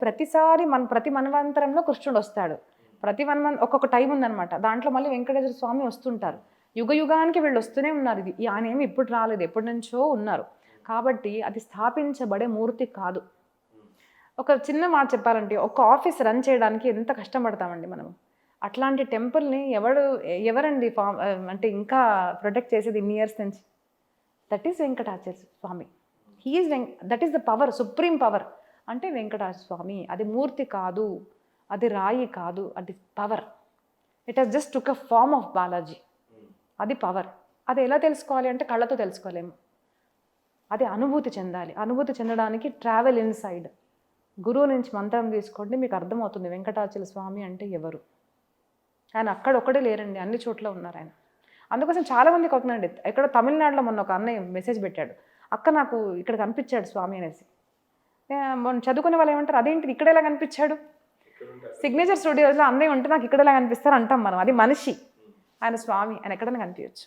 ప్రతిసారి ప్రతి మన్వంతరంలో కృష్ణుడు వస్తాడు. ప్రతి ఒక్కొక్క టైం ఉందనమాట. దాంట్లో మళ్ళీ వెంకటేశ్వర స్వామి వస్తుంటారు. యుగ యుగానికి వీళ్ళు వస్తూనే ఉన్నారు. ఇది ఆయన ఏమి ఇప్పుడు రాలేదు, ఎప్పటి నుంచో ఉన్నారు. కాబట్టి అది స్థాపించబడే మూర్తి కాదు. ఒక చిన్న మాట చెప్పాలంటే, ఒక ఆఫీస్ రన్ చేయడానికి ఎంత కష్టపడతామండి మనము. అట్లాంటి టెంపుల్ని ఎవరండి అంటే ఇంకా ప్రొటెక్ట్ చేసేది ఇన్ని ఇయర్స్ నుంచి? That is Venkatachala Swami. That is the power, supreme power అంటే వెంకటాచల స్వామి. అది మూర్తి కాదు, అది రాయి కాదు, అది power. It has just took a form of Balaji. అది పవర్. అది ఎలా తెలుసుకోవాలి అంటే కళ్ళతో తెలుసుకోలేము. అది అనుభూతి చెందాలి. అనుభూతి చెందడానికి ట్రావెల్ ఇన్సైడ్. గురువు నుంచి మంత్రం తీసుకోండి, మీకు అర్థమవుతుంది వెంకటాచల స్వామి అంటే ఎవరు. ఆయన అక్కడొక్కడే లేరండి, అన్ని చోట్ల ఉన్నారు ఆయన. అందుకోసం చాలామందికి అవుతుందండి. ఎక్కడో తమిళనాడులో మొన్న ఒక అన్నయ్య మెసేజ్ పెట్టాడు, అక్క నాకు ఇక్కడ కనిపించాడు స్వామి అనేసి. మొన్న చదువుకునే వాళ్ళు ఏమంటారు, అదేంటి ఇక్కడ ఎలా కనిపించాడు? సిగ్నేచర్ స్టూడియోస్లో అన్నయ్య ఉంటే నాకు ఇక్కడ ఎలా కనిపిస్తారు అంటాం మనం. అది మనిషి, ఆయన స్వామి, ఆయన ఎక్కడైనా కనిపించచ్చు.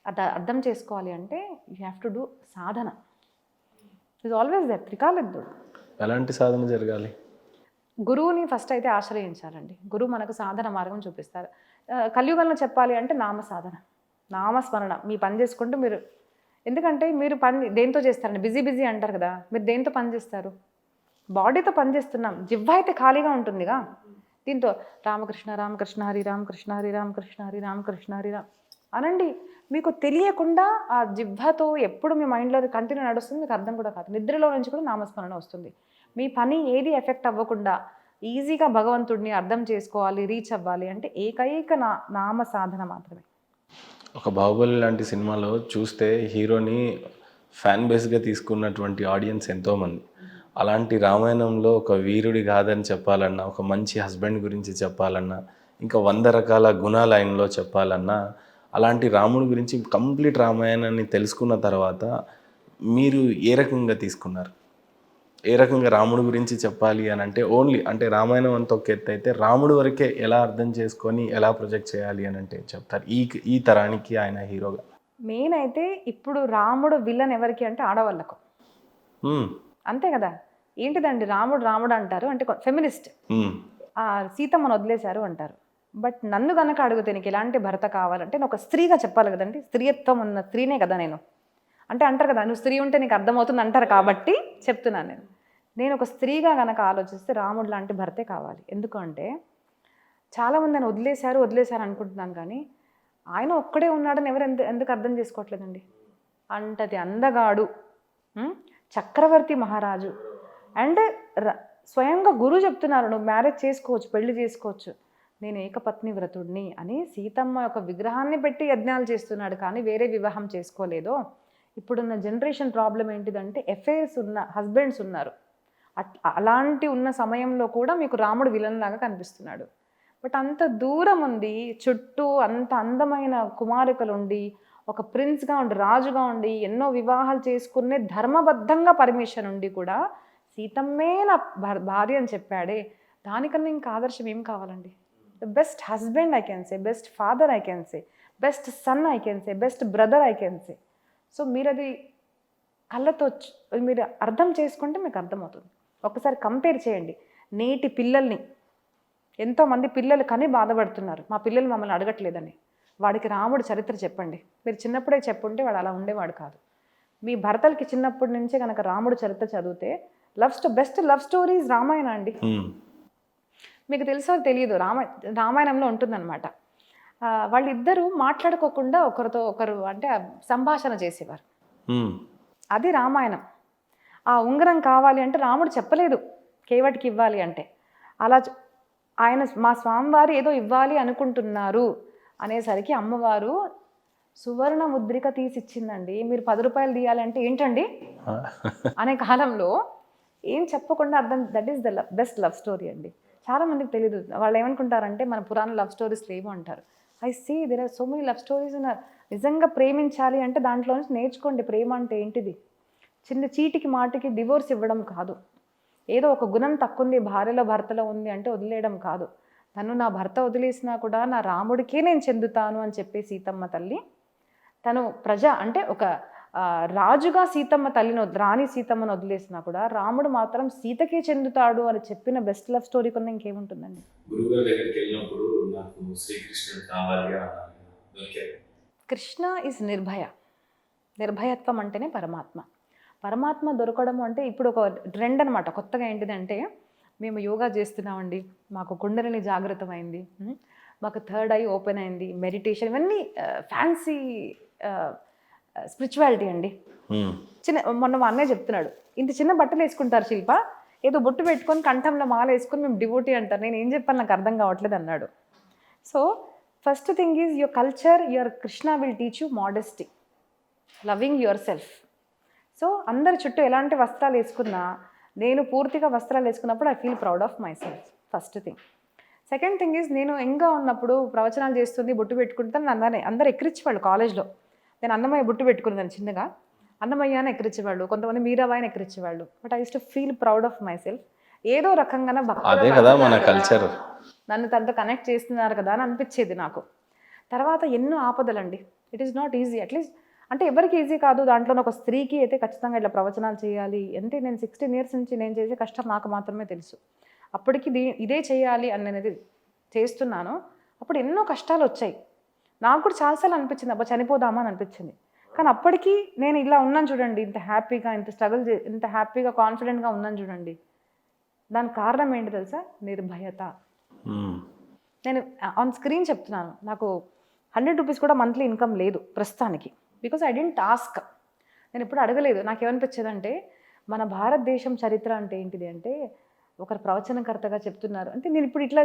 అది అర్థం చేసుకోవాలి అంటే యూ హ్యావ్ టు డూ సాధన. Is always that. త్రికాలజ్ఞుడు. ఎలాంటి సాధన జరగాలి? గురువుని ఫస్ట్ అయితే ఆశ్రయించాలండి. గురువు మనకు సాధన మార్గం చూపిస్తారు. కలియుగంలో చెప్పాలి అంటే నామ సాధన, నామస్మరణ. మీ పని చేసుకుంటూ మీరు, ఎందుకంటే మీరు పని దేంతో చేస్తారండి? బిజీ అంటారు కదా, మీరు దేంతో పని చేస్తారు? బాడీతో పని చేస్తున్నాం. జివ్వ అయితే ఖాళీగా ఉంటుందిగా. దీంతో రామకృష్ణ రామకృష్ణ హరి రామకృష్ణ హరి రామకృష్ణ హరి రామకృష్ణ హరి రామ్ అనండి. మీకు తెలియకుండా ఆ జివ్వతో ఎప్పుడు మీ మైండ్లో కంటిన్యూ నడుస్తుంది, మీకు అర్థం కూడా కాదు. నిద్రలో నుంచి కూడా నామస్మరణ వస్తుంది. మీ పని ఏది ఎఫెక్ట్ అవ్వకుండా ఈజీగా భగవంతుడిని అర్థం చేసుకోవాలి, రీచ్ అవ్వాలి అంటే ఏకైక నామ సాధన మాత్రమే. ఒక బాహుబలి లాంటి సినిమాలో చూస్తే హీరోని ఫ్యాన్ బేస్గా తీసుకున్నటువంటి ఆడియన్స్ ఎంతోమంది. అలాంటి రామాయణంలో ఒక వీరుడి కాదని చెప్పాలన్నా, ఒక మంచి హస్బెండ్ గురించి చెప్పాలన్నా, ఇంకా 100 రకాల గుణాలు ఆయనలో చెప్పాలన్నా, అలాంటి రాముడి గురించి కంప్లీట్ రామాయణాన్ని తెలుసుకున్న తర్వాత మీరు ఏ రకంగా తీసుకున్నారు? ఏ రకంగా రాముడి గురించి చెప్పాలి అని అంటే ఓన్లీ అంటే రామాయణం అంత ఒక ఎత్తు అయితే రాముడి వరకే ఎలా అర్థం చేసుకొని ఎలా ప్రొజెక్ట్ చేయాలి అని అంటే చెప్తారు ఈ తరానికి ఆయన హీరోగా? మెయిన్ అయితే ఇప్పుడు రాముడు విలన్ ఎవరికి అంటే ఆడవాళ్ళకు. అంతే కదా. ఏంటిదండి రాముడు అంటారు అంటే ఫెమినిస్ట్. సీతమ్మను వదిలేశారు అంటారు. బట్ నన్ను కనుక అడిగితే నీకు ఎలాంటి భర్త కావాలంటే నేను ఒక స్త్రీగా చెప్పాలి కదండి. స్త్రీత్వం ఉన్న స్త్రీనే కదా నేను. అంటే అంటారు కదా, నువ్వు స్త్రీ ఉంటే నీకు అర్థమవుతుంది అంటారు. కాబట్టి చెప్తున్నాను నేను ఒక స్త్రీగా కనుక ఆలోచిస్తే రాముడు లాంటి భర్తే కావాలి. ఎందుకంటే చాలామంది ఆయన వదిలేశారు అనుకుంటున్నాను, కానీ ఆయన ఒక్కడే ఉన్నాడని ఎవరు ఎందుకు అర్థం చేసుకోవట్లేదండి. అంటది అందగాడు, చక్రవర్తి మహారాజు. అండ్ స్వయంగా గురువు చెప్తున్నారు, నువ్వు మ్యారేజ్ చేసుకోవచ్చు, పెళ్లి చేసుకోవచ్చు, నేను ఏకపత్ని వ్రతుడిని అని సీతమ్మ యొక్క విగ్రహాన్ని పెట్టి యజ్ఞాలు చేస్తున్నాడు, కానీ వేరే వివాహం చేసుకోలేదో. ఇప్పుడున్న జనరేషన్ ప్రాబ్లం ఏంటిదంటే ఎఫైర్స్ ఉన్న హస్బెండ్స్ ఉన్నారు. అలాంటి ఉన్న సమయంలో కూడా మీకు రాముడు విలన్ లాగా కనిపిస్తున్నాడు. బట్ అంత దూరం ఉంది, చుట్టూ అంత అందమైన కుమారికలు ఉండి, ఒక ప్రిన్స్గా ఉండి, రాజుగా ఉండి, ఎన్నో వివాహాలు చేసుకునే ధర్మబద్ధంగా పర్మిషన్ ఉండి కూడా సీతమ్మే నా భార్య అని చెప్పాడే, దానికన్నా ఇంకా ఆదర్శం ఏం కావాలండి? The best husband I can say, best father I can say, best son I can say, best brother I can say. So మీరు అది కళ్ళతో మీరు అర్థం చేసుకుంటే మీకు అర్థమవుతుంది. ఒకసారి కంపేర్ చేయండి. నేటి పిల్లల్ని, ఎంతోమంది పిల్లలు కని బాధపడుతున్నారు, మా పిల్లలు మమ్మల్ని అడగట్లేదని. వాడికి రాముడు చరిత్ర చెప్పండి. మీరు చిన్నప్పుడే చెప్పుంటే వాడు అలా ఉండేవాడు కాదు. మీ భర్తలకి చిన్నప్పటి నుంచే కనుక రాముడు చరిత్ర చదివితే బెస్ట్ లవ్ స్టోరీస్ రామాయణ అండి. మీకు తెలుసో తెలియదు, రామాయణంలో ఉంటుందన్నమాట. వాళ్ళిద్దరూ మాట్లాడుకోకుండా ఒకరితో ఒకరు అంటే సంభాషణ చేసేవారు. అది రామాయణం. ఆ ఉంగరం కావాలి అంటే రాముడు చెప్పలేదు కేవటికి ఇవ్వాలి అంటే. అలా ఆయన మా స్వామివారు ఏదో ఇవ్వాలి అనుకుంటున్నారు అనేసరికి అమ్మవారు సువర్ణ ముద్రిక తీసిచ్చిందండి. మీరు 10 రూపాయలు తీయాలంటే ఏంటండి అనే కాలంలో ఏం చెప్పకుండా అర్థం. That is the best love story అండి. చాలామందికి తెలియదు. వాళ్ళు ఏమనుకుంటారంటే మన పురాణ లవ్ స్టోరీస్ లేవు అంటారు. I see there are so many love stories ఉన్నారు. నిజంగా ప్రేమించాలి అంటే దాంట్లో నుంచి నేర్చుకోండి. ప్రేమ అంటే ఏంటిది? చిన్న చీటికి మాటికి డివోర్స్ ఇవ్వడం కాదు. ఏదో ఒక గుణం తక్కువ భార్యలో భర్తలో ఉంది అంటే వదిలేయడం కాదు. తను నా భర్త వదిలేసినా కూడా నా రాముడికే నేను చెందుతాను అని చెప్పే సీతమ్మ తల్లి తను అంటే ఒక రాజుగా సీతమ్మ రాణి సీతమ్మను వదిలేసినా కూడా రాముడు మాత్రం సీతకే చెందుతాడు అని చెప్పిన బెస్ట్ లవ్ స్టోరీ కన్నా ఇంకేముంటుందండి. గురుగారి దగ్గరికి వెళ్ళినప్పుడు నాకు శ్రీకృష్ణుడు కావాలి అని కృష్ణ ఇస్ నిర్భయ. నిర్భయత్వం అంటేనే పరమాత్మ. పరమాత్మ దొరకడం అంటే ఇప్పుడు ఒక ట్రెండ్ అనమాట. కొత్తగా ఏంటిదంటే మేము యోగా చేస్తున్నామండి, మాకు కుండలిని జాగృతమైంది, మాకు థర్డ్ ఐ ఓపెన్ అయింది, మెడిటేషన్, ఇవన్నీ ఫ్యాన్సీ స్పిరిచువాలిటీ అండి. మొన్న మా అన్నయ్య చెప్తున్నాడు, ఇంత చిన్న బట్టలు వేసుకుంటారు శిల్ప, ఏదో బొట్టు పెట్టుకొని కంఠంలో మాల వేసుకొని మేము డివోటీ అంటారు, నేను ఏం చెప్పాను నాకు అర్థం కావట్లేదు అన్నాడు. So first thing is your culture, your Krishna will teach you modesty, loving your self. So అందరి చుట్టూ ఎలాంటి వస్త్రాలు వేసుకున్నా నేను పూర్తిగా వస్త్రాలు వేసుకున్నప్పుడు I feel proud of my self, first thing. Second thing is నేను యంగ్గా ఉన్నప్పుడు ప్రవచనాలు చేస్తుంది, బొట్టు పెట్టుకుంటాను, అందరూ ఎక్కిరించేవాళ్ళు కాలేజ్లో. నేను అన్నమయ్య బొట్టు పెట్టుకున్నాను చిన్నగా, అన్నమయ్య అని ఎక్కిరించేవాళ్ళు, కొంతమంది మీరాబాయిని ఎక్కిరించేవాళ్ళు. But I use to feel proud of myself. ఏదో రకంగా అదే కదా మన కల్చర్, నన్ను తనతో కనెక్ట్ చేస్తున్నారు కదా అని అనిపించేది నాకు. తర్వాత ఎన్నో ఆపదలండి, it is not easy. At least అంటే ఎవరికి ఈజీ కాదు, దాంట్లో ఒక స్త్రీకి అయితే ఖచ్చితంగా ఇట్లా ప్రవచనాలు చేయాలి అంటే, నేను 16 years నుంచి నేను చేసే కష్టం నాకు మాత్రమే తెలుసు. అప్పటికి ఇదే చేయాలి అని అనేది చేస్తున్నాను. అప్పుడు ఎన్నో కష్టాలు వచ్చాయి, నాకు కూడా చాలాసార్లు అనిపించింది అబ్బా చనిపోదామా అని అనిపించింది. కానీ అప్పటికి నేను ఇలా ఉన్నాను చూడండి, ఇంత హ్యాపీగా, ఇంత హ్యాపీగా కాన్ఫిడెంట్గా ఉన్నాను చూడండి. దానికి కారణం ఏంటి తెలుసా? నిర్భయత. నేను ఆన్ స్క్రీన్ చెప్తున్నాను, నాకు 100 rupees కూడా మంత్లీ ఇన్కమ్ లేదు ప్రస్తుతానికి, బికాజ్ ఐ డెంట్ టాస్క్. నేను ఎప్పుడు అడగలేదు. నాకు ఏమనిపించేదంటే మన భారతదేశం చరిత్ర అంటే ఏంటిది అంటే, ఒకరు ప్రవచనకర్తగా చెప్తున్నారు అంటే, నేను ఇప్పుడు ఇట్లా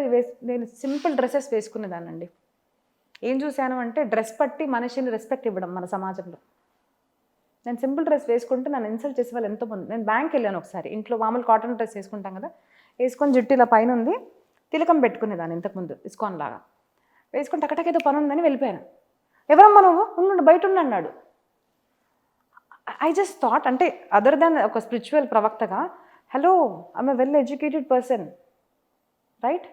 నేను సింపుల్ డ్రెస్సెస్ వేసుకునేదానండి. ఏం చూశాను అంటే డ్రెస్ పట్టి మనిషిని రెస్పెక్ట్ ఇవ్వడం మన సమాజంలో. నేను సింపుల్ డ్రెస్ వేసుకుంటే నన్ను ఇన్సల్ట్ చేసే వాళ్ళు ఎంతోమంది. నేను బ్యాంక్ వెళ్ళాను ఒకసారి, ఇంట్లో మామూలు కాటన్ డ్రెస్ వేసుకుంటాం కదా, వేసుకొని జుట్టు ఇలా పైన ఉంది, తిలకం పెట్టుకునేదాన్ని ఇంతకుముందు ఇస్కాన్ లాగా, వేసుకొని టకటకేదో పని ఉందని వెళ్ళిపోయాను. ఎవరమ్మా నువ్వు, ఉండు బయట అన్నాడు. ఐ జస్ట్ థాట్, అంటే అదర్ దాన్ ఒక స్పిరిచువల్ ప్రవక్తగా, hello I'm a well educated person, right?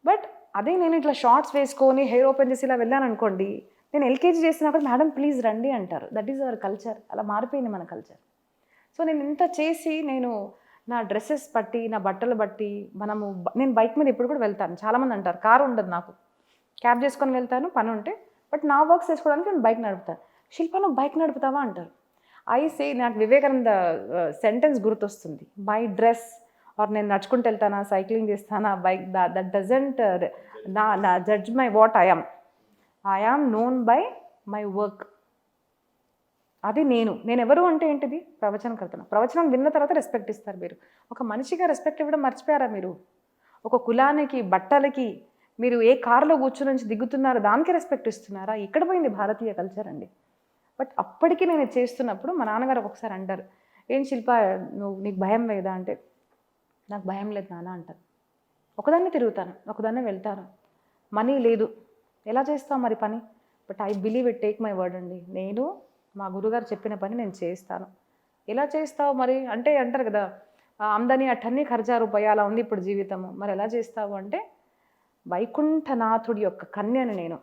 But అదే నేను ఇట్లా షార్ట్స్ వేసుకొని హెయిర్ ఓపెన్ చేసి ఇలా వెళ్ళాను అనుకోండి, నేను ఎల్కేజీ చేసినా కూడా మేడం ప్లీజ్ రండి అంటారు. That is our culture. అలా మారిపోయింది మన కల్చర్. సో నేను ఇంత చేసి, నేను నా డ్రెస్సెస్ బట్టి, నా బట్టలు బట్టి, నేను బైక్ మీద ఇప్పుడు కూడా వెళ్తాను. చాలామంది అంటారు కారు ఉండదు నాకు, క్యాబ్ చేసుకొని వెళ్తాను పని ఉంటే, బట్ నా వర్క్స్ చేసుకోవడానికి నేను బైక్ నడుపుతాను. శిల్ప నువ్వు బైక్ నడుపుతావా అంటారు. నాకు వివేకానంద సెంటెన్స్ గుర్తొస్తుంది, మై డ్రెస్ ఆర్ నేను నడుచుకుంటూ వెళ్తానా, సైక్లింగ్ చేస్తానా, బైక్ దట్ డజంట్ నా judge my what I am known by my work. అది నేను ఎవరు అంటే ఏంటిది? ప్రవచనకర్తను. ప్రవచనం విన్న తర్వాత రెస్పెక్ట్ ఇస్తారు మీరు. ఒక మనిషిగా రెస్పెక్ట్ ఇవ్వడం మర్చిపోయారా మీరు? ఒక కులానికి, బట్టలకి, మీరు ఏ కారులో కూర్చుని నుంచి దిగుతున్నారో దానికి రెస్పెక్ట్ ఇస్తున్నారా? ఇక్కడ పోయింది భారతీయ కల్చర్ అండి. బట్ అప్పటికి నేను చేస్తున్నప్పుడు మా నాన్నగారు ఒక్కొక్కసారి అంటారు, ఏం శిల్ప నీకు భయం లేదా అంటే, నాకు భయం లేదు నాన్న అంటారు. ఒకదాన్నే తిరుగుతాను, ఒకదాన్నే వెళ్తాను, మనీ లేదు, ఎలా చేస్తావు మరి పని? But I believe it, take my word అండి. నేను మా గురుగారు చెప్పిన పని నేను చేస్తాను. ఎలా చేస్తావు మరి అంటే అంటారు కదా, ఆమ్దాని అఠన్ని ఖర్చా రూపాయి, అలా ఉంది ఇప్పుడు జీవితము. మరి ఎలా చేస్తావు అంటే, వైకుంఠనాథుడి యొక్క కన్యని నేను,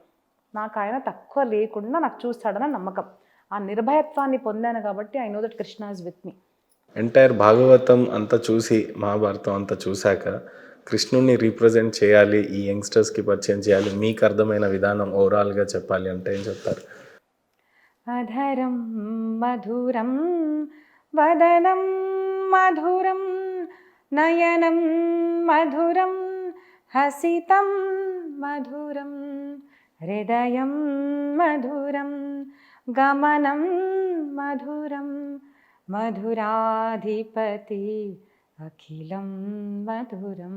నాకు ఆయన తక్కువ లేకుండా నాకు చూస్తాడన్న నమ్మకం. ఆ నిర్భయత్వాన్ని పొందాను కాబట్టి I know that Krishna is with me. Entire Bhagavatam అంతా చూసి, మహాభారతం అంతా చూశాక కృష్ణుడిని రీప్రజెంట్ చేయాలి, ఈ యంగ్స్టర్స్కి పరిచయం చేయాలి, మీకు అర్థమైన విధానం ఓవరాల్గా చెప్పాలి అంటే ఏం చెప్తారు? అధరం మధురం వదనం మధురం నయనం మధురం హసితం మధురం హృదయం మధురం గమనం మధురం మధురాధిపతి అఖిలం మధురం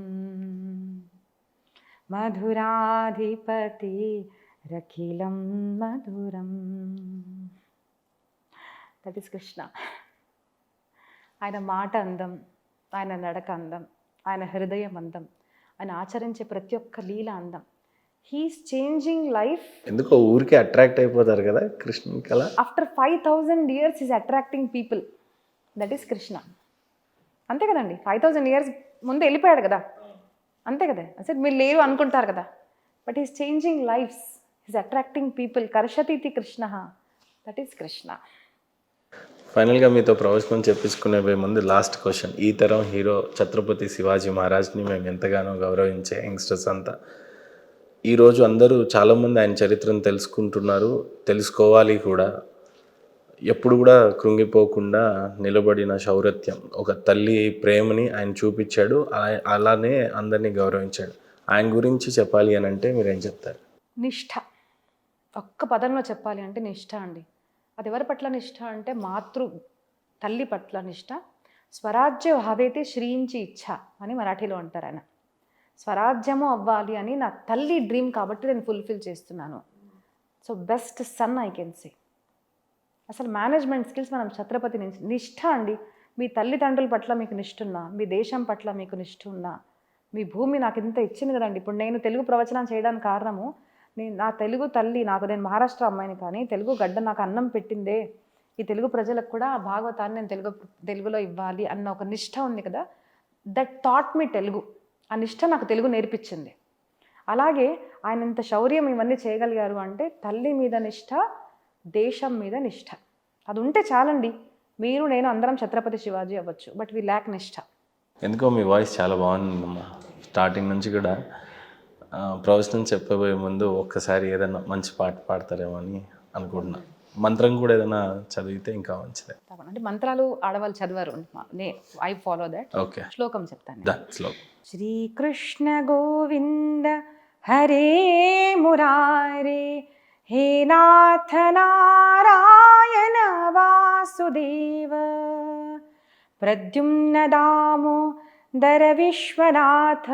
మధురాధిపతి రఖిలం మధురం. That is Krishna. ఆయన మాట అందం, ఆయన నడక అందం, ఆయన హృదయం అందం, ఆయన ఆచరించే ప్రతి ఒక్క లీల అందం. He is changing life. ఎందుకో ఊరికే అట్రాక్ట్ అయిపోతారు కదా కృష్ణునికి అలా. After 5000 years is attracting people. That is Krishna. అంతే కదండి, 5000 years ముందు వెళ్ళిపోయాడు కదా, అంతే కదా. అసలు మీరు లేరు అనుకుంటారు కదా, but is changing lives, is attracting people. కర్షతీతి కృష్ణ, దట్ ఈస్ కృష్ణ. ఫైనల్గా మీతో ప్రవచనం చెప్పించుకునే ముందు లాస్ట్ క్వశ్చన్. ఈ తరం హీరో ఛత్రపతి శివాజీ మహారాజ్ని మేము ఎంతగానో గౌరవించే యంగ్స్టర్స్ అంతా ఈరోజు అందరూ చాలామంది ఆయన చరిత్రను తెలుసుకుంటున్నారు, తెలుసుకోవాలి కూడా. ఎప్పుడు కూడా కృంగిపోకుండా నిలబడిన శౌర్యత్యం, ఒక తల్లి ప్రేమని ఆయన చూపించాడు, అలానే అందరినీ గౌరవించాడు. ఆయన గురించి చెప్పాలి అని అంటే మీరేం చెప్తారు? నిష్ఠ. ఒక్క పదంలో చెప్పాలి అంటే నిష్ఠ అండి. అది ఎవరి పట్ల నిష్ఠ అంటే తల్లి పట్ల నిష్ఠ. స్వరాజ్య భావేతే శ్రీంచి ఇచ్ఛ అని మరాఠీలో అంటారు ఆయన. స్వరాజ్యము అవ్వాలి అని నా తల్లి డ్రీమ్ కాబట్టి నేను ఫుల్ఫిల్ చేస్తున్నాను. So best son I can say. అసలు మేనేజ్మెంట్ స్కిల్స్ మనం ఛత్రపతి నుంచి నిష్ఠ అండి. మీ తల్లిదండ్రుల పట్ల మీకు నిష్ఠ ఉన్నా, మీ దేశం పట్ల మీకు నిష్ఠ ఉన్నా, మీ భూమి నాకు ఇంత ఇచ్చింది కదండి. ఇప్పుడు నేను తెలుగు ప్రవచనం చేయడానికి కారణము నా తెలుగు తల్లి, నేను మహారాష్ట్ర అమ్మాయిని కానీ తెలుగు గడ్డ నాకు అన్నం పెట్టిందే, ఈ తెలుగు ప్రజలకు కూడా ఆ భాగవతాన్ని నేను తెలుగులో ఇవ్వాలి అన్న ఒక నిష్ఠ ఉంది కదా. దట్ థాట్ మీ తెలుగు. ఆ నిష్ఠ నాకు తెలుగు నేర్పించింది. అలాగే ఆయన ఇంత శౌర్యం ఇవన్నీ చేయగలిగారు అంటే తల్లి మీద నిష్ఠ, దేశం మీద నిష్ఠ. అది ఉంటే చాలండి. మీరు నేను అందరం ఛత్రపతి శివాజీ అవ్వచ్చు. బట్ వీ ల్యాక్ నిష్ఠ. ఎందుకో మీ వాయిస్ చాలా బాగుందమ్మా. స్టార్టింగ్ నుంచి కూడా ప్రవచనం చెప్పబోయే ముందు ఒక్కసారి ఏదైనా మంచి పాట పాడతారేమో అని అనుకుంటున్నా. మంత్రం కూడా ఏదైనా చదివితే ఇంకా మంచిదే. అంటే మంత్రాలు ఆడవాళ్ళు చదివారు. I follow that. ఓకే, శ్లోకం చెప్తాను. శ్లోకం. శ్రీకృష్ణ గోవింద హరే మురారే, హే నాథ నారాయణ వాసుదేవ, ప్రద్యుమ్న దామోదర విశ్వనాథ,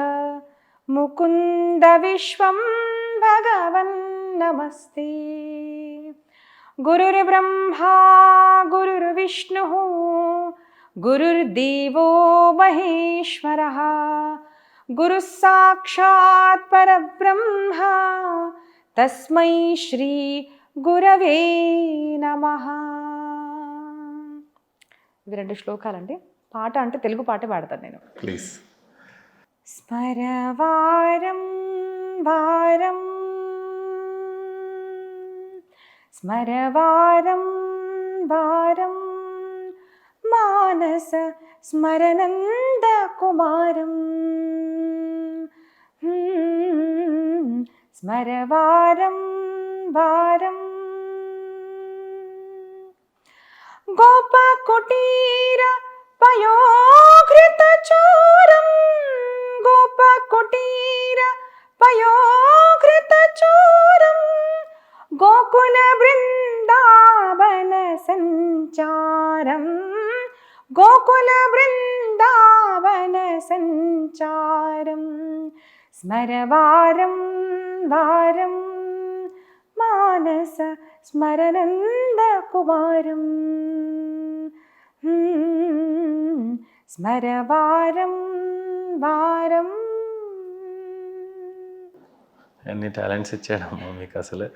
ముకుంద విశ్వం భగవన్ నమస్తే. గురుర్బ్రహ్మా గురుర్విష్ణుః గురుర్దేవో మహేశ్వరః, గురుః సాక్షాత్ పరబ్రహ్మ, తస్మై శ్రీ గురవే నమః. ఇవి 2 శ్లోకాలండి. పాట అంటే తెలుగు పాటే పాడతాను నేను. ప్లీజ్. స్మర వారం వారం, స్మర వారం వారం, మానస స్మరనంద కుమారం. స్మర వారం వారం, గోప కుటీర పయోఘృత చోరం, గోప కుటీర పయోఘృత చోరం, గోకుల బృందావన సంచారం, గోకుల బృందావన సంచారం. స్మర వారం వారం, మానస స్మరనంద కుమారం. స్మర వారం వారం. ఎన్ని టాలెంట్స్ ఇచ్చాడమ్మా మీకు అసలు.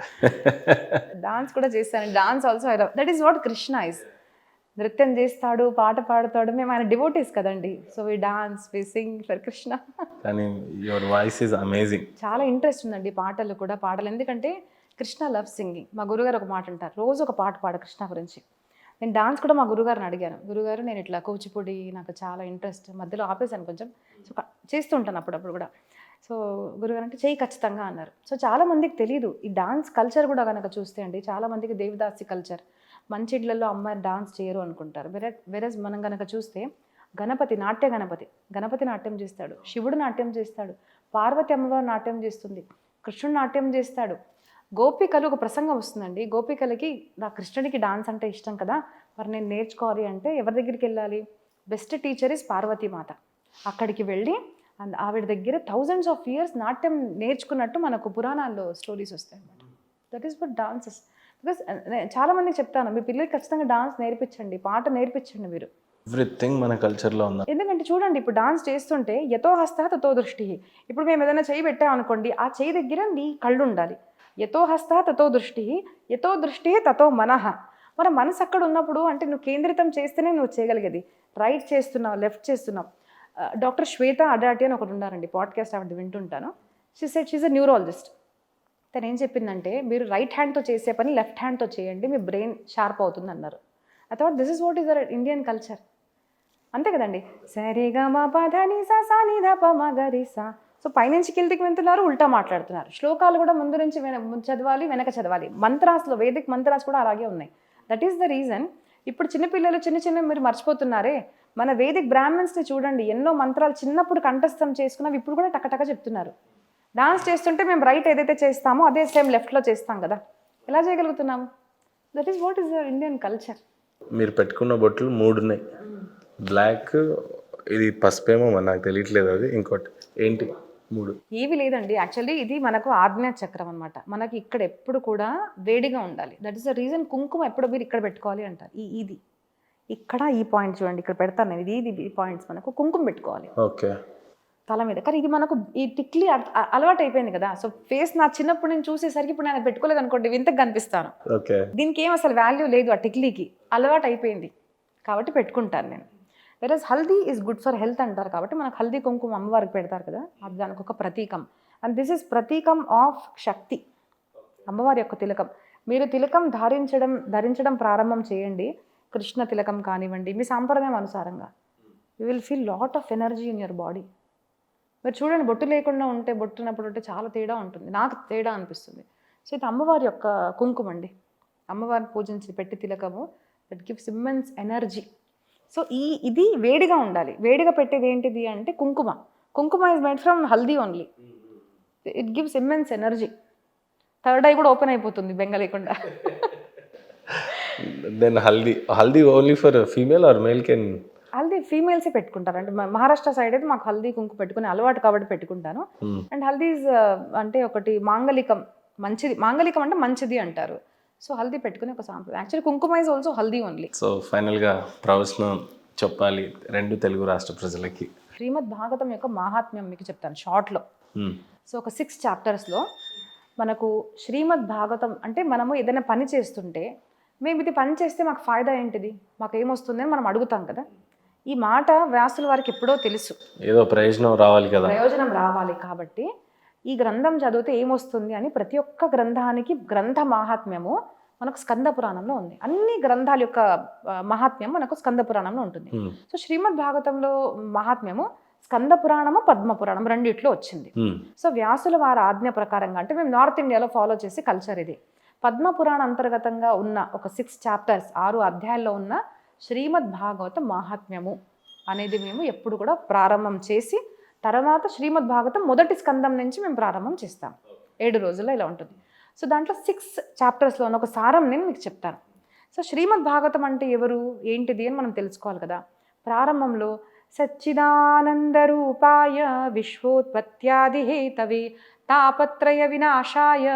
డాన్స్ కూడా చేస్తాను. Dance also I love. That is what Krishna is. నృత్యం చేస్తాడు, పాట పాడతాడు. మేము ఆయన డివోటీస్ కదండి. So we dance, we sing for Krishna. కానీ యువర్ వాయిస్ ఈజ్ అమేజింగ్. చాలా ఇంట్రెస్ట్ ఉందండి పాటలు కూడా. ఎందుకంటే కృష్ణ లవ్ సింగింగ్. మా గురుగారు ఒక మాట అంటారు, రోజు ఒక పాట పాడు కృష్ణ గురించి. నేను డాన్స్ కూడా మా గురుగారిని అడిగాను, గురుగారు నేను ఇట్లా కూచిపూడి నాకు చాలా ఇంట్రెస్ట్, మధ్యలో ఆపేసాను కొంచెం, సో చేస్తూ ఉంటాను అప్పుడప్పుడు కూడా. సో గురుగారు అంటే చెయ్యి ఖచ్చితంగా అన్నారు. సో చాలామందికి తెలియదు ఈ డాన్స్ కల్చర్ కూడా కనుక చూస్తే అండి. చాలామందికి దేవదాసి కల్చర్, మంచి ఇళ్లలో అమ్మాయి డాన్స్ చేయరు అనుకుంటారు. వెరస్ మనం కనుక చూస్తే గణపతి నాట్యం చేస్తాడు, శివుడు నాట్యం చేస్తాడు, పార్వతి అమ్మవారు నాట్యం చేస్తుంది, కృష్ణుడు నాట్యం చేస్తాడు. గోపికలు ఒక ప్రసంగం వస్తుందండి. గోపికలకి నా కృష్ణుడికి డాన్స్ అంటే ఇష్టం కదా, మరి నేను నేర్చుకోవాలి అంటే ఎవరి దగ్గరికి వెళ్ళాలి? Best teacher is Parvati Mata. అక్కడికి వెళ్ళి ఆవిడ దగ్గర థౌజండ్స్ ఆఫ్ ఇయర్స్ నాట్యం నేర్చుకున్నట్టు మనకు పురాణాల్లో స్టోరీస్ వస్తాయి అన్నమాట. That is what dances. Because చాలా మందికి చెప్తాను, మీ పిల్లలకి ఖచ్చితంగా డాన్స్ నేర్పించండి, పాట నేర్పించండి మీరు. ఎవ్రీథింగ్ మన కల్చర్లో ఉంది. ఎందుకంటే చూడండి, ఇప్పుడు డాన్స్ చేస్తుంటే యతో హస్త తతో దృష్టి. ఇప్పుడు మేము ఏదైనా చేయి పెట్టామనుకోండి, ఆ చేయి దగ్గర నీ కళ్ళు ఉండాలి. యతో హస్త తతో దృష్టి, యతో దృష్టి తతో మనః. మన మనసు అక్కడ ఉన్నప్పుడు అంటే నువ్వు కేంద్రితం చేస్తేనే నువ్వు చేయగలిగేది. రైట్ చేస్తున్నావు, లెఫ్ట్ చేస్తున్నావు. డాక్టర్ శ్వేత అడాటి అని ఒకటి ఉన్నారండి, పాడ్కాస్ట్ ఆవిడ వింటుంటాను. She a neurologist. తను ఏం చెప్పిందంటే, మీరు రైట్ హ్యాండ్తో చేసే పని లెఫ్ట్ హ్యాండ్తో చేయండి, మీ బ్రెయిన్ షార్ప్ అవుతుంది అన్నారు. I thought this is what is our Indian culture. అంతే కదండి. సరిగమ పధని సా ని ధ ప మ గ రి సా. సో పైనుంచి కిందికి వెళ్తున్నారు, ఉల్టా మాట్లాడుతున్నారు. శ్లోకాలు కూడా ముందు నుంచి చదవాలి, వెనక చదవాలి. మంత్రాస్లో వేదిక్ మంత్రాస్ కూడా అలాగే ఉన్నాయి. That is the reason. ఇప్పుడు చిన్నపిల్లలు చిన్న మీరు మర్చిపోతున్నారే, మన వేదిక్ బ్రాహ్మణ్స్ని చూడండి, ఎన్నో మంత్రాలు చిన్నప్పుడు కంఠస్థం చేసుకున్నవి ఇప్పుడు కూడా టకటక చెప్తున్నారు. డాన్స్ చేస్తుంటే మేము రైట్ ఏదైతే చేస్తామో అదే సేమ్ లెఫ్ట్లో చేస్తాం కదా, ఎలా చేయగలుగుతున్నాము? That is what is the Indian culture. మీరు పెట్టుకున్న బొట్లు 3 ఉన్నాయి. బ్లాక్, ఇది పసుపేమో మరి నాకు తెలియట్లేదు, అది ఇంకోటి ఏంటి 3? ఏవి లేదండి, యాక్చువల్లీ ఇది మనకు ఆజ్ఞా చక్రం అనమాట. మనకి ఇక్కడ ఎప్పుడు కూడా వేడిగా ఉండాలి. దట్ ఈస్ ద రీజన్ కుంకుమ ఎప్పుడు మీరు ఇక్కడ పెట్టుకోవాలి అంటారు. ఇది ఇక్కడ ఈ పాయింట్ చూడండి, ఇక్కడ పెడతాను నేను, ఇది ఈ పాయింట్స్ మనకు కుంకుమ పెట్టుకోవాలి ఓకే తల మీద. కానీ ఇది మనకు ఈ టిక్లీ అలవాటు అయిపోయింది కదా. సో ఫేస్ నా చిన్నప్పుడు నేను చూసేసరికి ఇప్పుడు నేను పెట్టుకోలేదు అనుకోండి, వింతకు కనిపిస్తాను. ఓకే, దీనికి ఏం అసలు వాల్యూ లేదు, ఆ టిక్లీకి అలవాటు అయిపోయింది కాబట్టి పెట్టుకుంటాను నేను. Versus haldi is good for health అంటారు కాబట్టి మనకు హల్దీ కుంకుమ అమ్మవారికి పెడతారు కదా, అది దానికి ఒక ప్రతీకం. అండ్ దిస్ ఇస్ ప్రతీకం ఆఫ్ శక్తి, అమ్మవారి యొక్క తిలకం. మీరు తిలకం ధరించడం ప్రారంభం చేయండి, కృష్ణ తిలకం కానివ్వండి, మీ సాంప్రదాయం అనుసారంగా you will feel lot of energy in your body. మీరు చూడండి, బొట్టు లేకుండా ఉంటే, బొట్టున్నప్పుడు ఉంటే చాలా తేడా ఉంటుంది, నాకు తేడా అనిపిస్తుంది. సో ఇది అమ్మవారి యొక్క కుంకుమ అండి, అమ్మవారిని పూజించి పెట్టి తిలకము, that gives immense energy. So ఇది వేడిగా ఉండాలి. వేడిగా పెట్టేది ఏంటిది అంటే kumkum. Kumkum is made from haldi only. It gives immense energy. Third eye కూడా ఓపెన్ అయిపోతుంది బెంగ లేకుండా. Then haldi only for female or male can? Haldi ఫీమేల్సే పెట్టుకుంటారు. అంటే మహారాష్ట్ర సైడ్ అయితే మాకు హల్దీ కుంకు పెట్టుకునే అలవాటు కాబట్టి పెట్టుకుంటాను. అండ్ హల్దీస్ అంటే ఒకటి మాంగలికం, మంచిది, మాంగలికం అంటే మంచిది అంటారు. సో హల్దీ పెట్టుకునే ఒక సాంప్రదాయం. యాక్చువల్లీ కుంకుమ is also haldi only. So ఫైనల్గా ప్రవచనం చెప్పాలి 2 తెలుగు రాష్ట్ర ప్రజలకి. శ్రీమద్ భాగవతం యొక్క మహాత్మ్యం మీకు చెప్తాను షార్ట్లో. సో ఒక 6 చాప్టర్స్లో మనకు శ్రీమద్ భాగవతం అంటే మనము ఏదైనా పని చేస్తుంటే, మేము ఇది పని చేస్తే మాకు ఫాయిదా ఏంటిది, మాకు ఏమొస్తుంది అని మనం అడుగుతాం కదా. ఈ మాట వ్యాసుల వారికి ఎప్పుడో తెలుసు, ఏదో ప్రయోజనం రావాలి కదా, ప్రయోజనం రావాలి కాబట్టి ఈ గ్రంథం చదివితే ఏమొస్తుంది అని ప్రతి ఒక్క గ్రంథానికి గ్రంథ మహాత్మ్యము మనకు స్కంద పురాణంలో ఉంది. అన్ని గ్రంథాల యొక్క మహాత్మ్యం మనకు స్కంద పురాణంలో ఉంటుంది. సో శ్రీమద్ భాగవతంలో మహాత్మ్యము స్కంద పురాణము, పద్మ పురాణం రెండిట్లో వచ్చింది. సో వ్యాసుల వారి ఆజ్ఞ ప్రకారంగా, అంటే మేము నార్త్ ఇండియాలో ఫాలో చేసే కల్చర్ ఇది. పద్మ పురాణ అంతర్గతంగా ఉన్న ఒక 6 చాప్టర్స్ 6 అధ్యాయాల్లో ఉన్న శ్రీమద్ భాగవత మహాత్మ్యము అనేది మేము ఎప్పుడు కూడా ప్రారంభం చేసి, తర్వాత శ్రీమద్ భాగవతం మొదటి స్కందం నుంచి మేము ప్రారంభం చేస్తాం. 7 రోజుల్లో ఇలా ఉంటుంది. సో దాంట్లో 6 చాప్టర్స్లో ఉన్న ఒక సారం నేను మీకు చెప్తాను. సో శ్రీమద్ భాగవతం అంటే ఎవరు, ఏంటిది అని మనం తెలుసుకోవాలి కదా. ప్రారంభంలో సచ్చిదానంద రూపాయ విశ్వోత్పత్యాది హేతవే తాపత్రయ వినాశాయ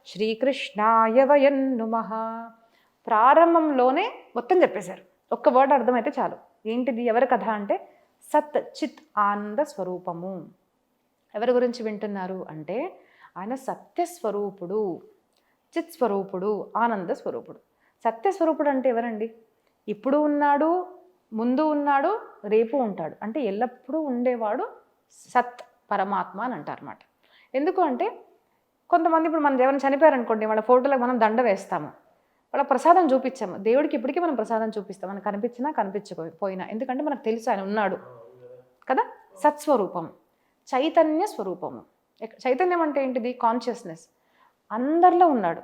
శ్రీకృష్ణాయ వయం నమః. ప్రారంభంలోనే మొత్తం చెప్పేశారు. ఒక్క వర్డ్ అర్థమైతే చాలు. ఏంటిది, ఎవరి కథ అంటే సత్ చిత్ ఆనంద స్వరూపము. ఎవరి గురించి వింటున్నారు అంటే ఆయన సత్యస్వరూపుడు, చిత్ స్వరూపుడు, ఆనంద స్వరూపుడు. సత్యస్వరూపుడు అంటే ఎవరండి? ఇప్పుడు ఉన్నాడు, ముందు ఉన్నాడు, రేపు ఉంటాడు, అంటే ఎల్లప్పుడూ ఉండేవాడు సత్ పరమాత్మ అని అంటారు అన్నమాట. ఎందుకు అంటే కొంతమంది ఇప్పుడు మన ఎవరైనా చనిపోయారనుకోండి, వాళ్ళ ఫోటోలకు మనం దండ వేస్తాము, వాళ్ళ ప్రసాదం చూపించాము. దేవుడికి ఇప్పటికీ మనం ప్రసాదం చూపిస్తాం, మనకు కనిపించినా కనిపించకపోయినా, ఎందుకంటే మనకు తెలుసు ఆయన ఉన్నాడు కదా. సత్స్వరూపం, చైతన్య స్వరూపము. చైతన్యం అంటే ఏంటిది? కాన్షియస్నెస్. అందరిలో ఉన్నాడు,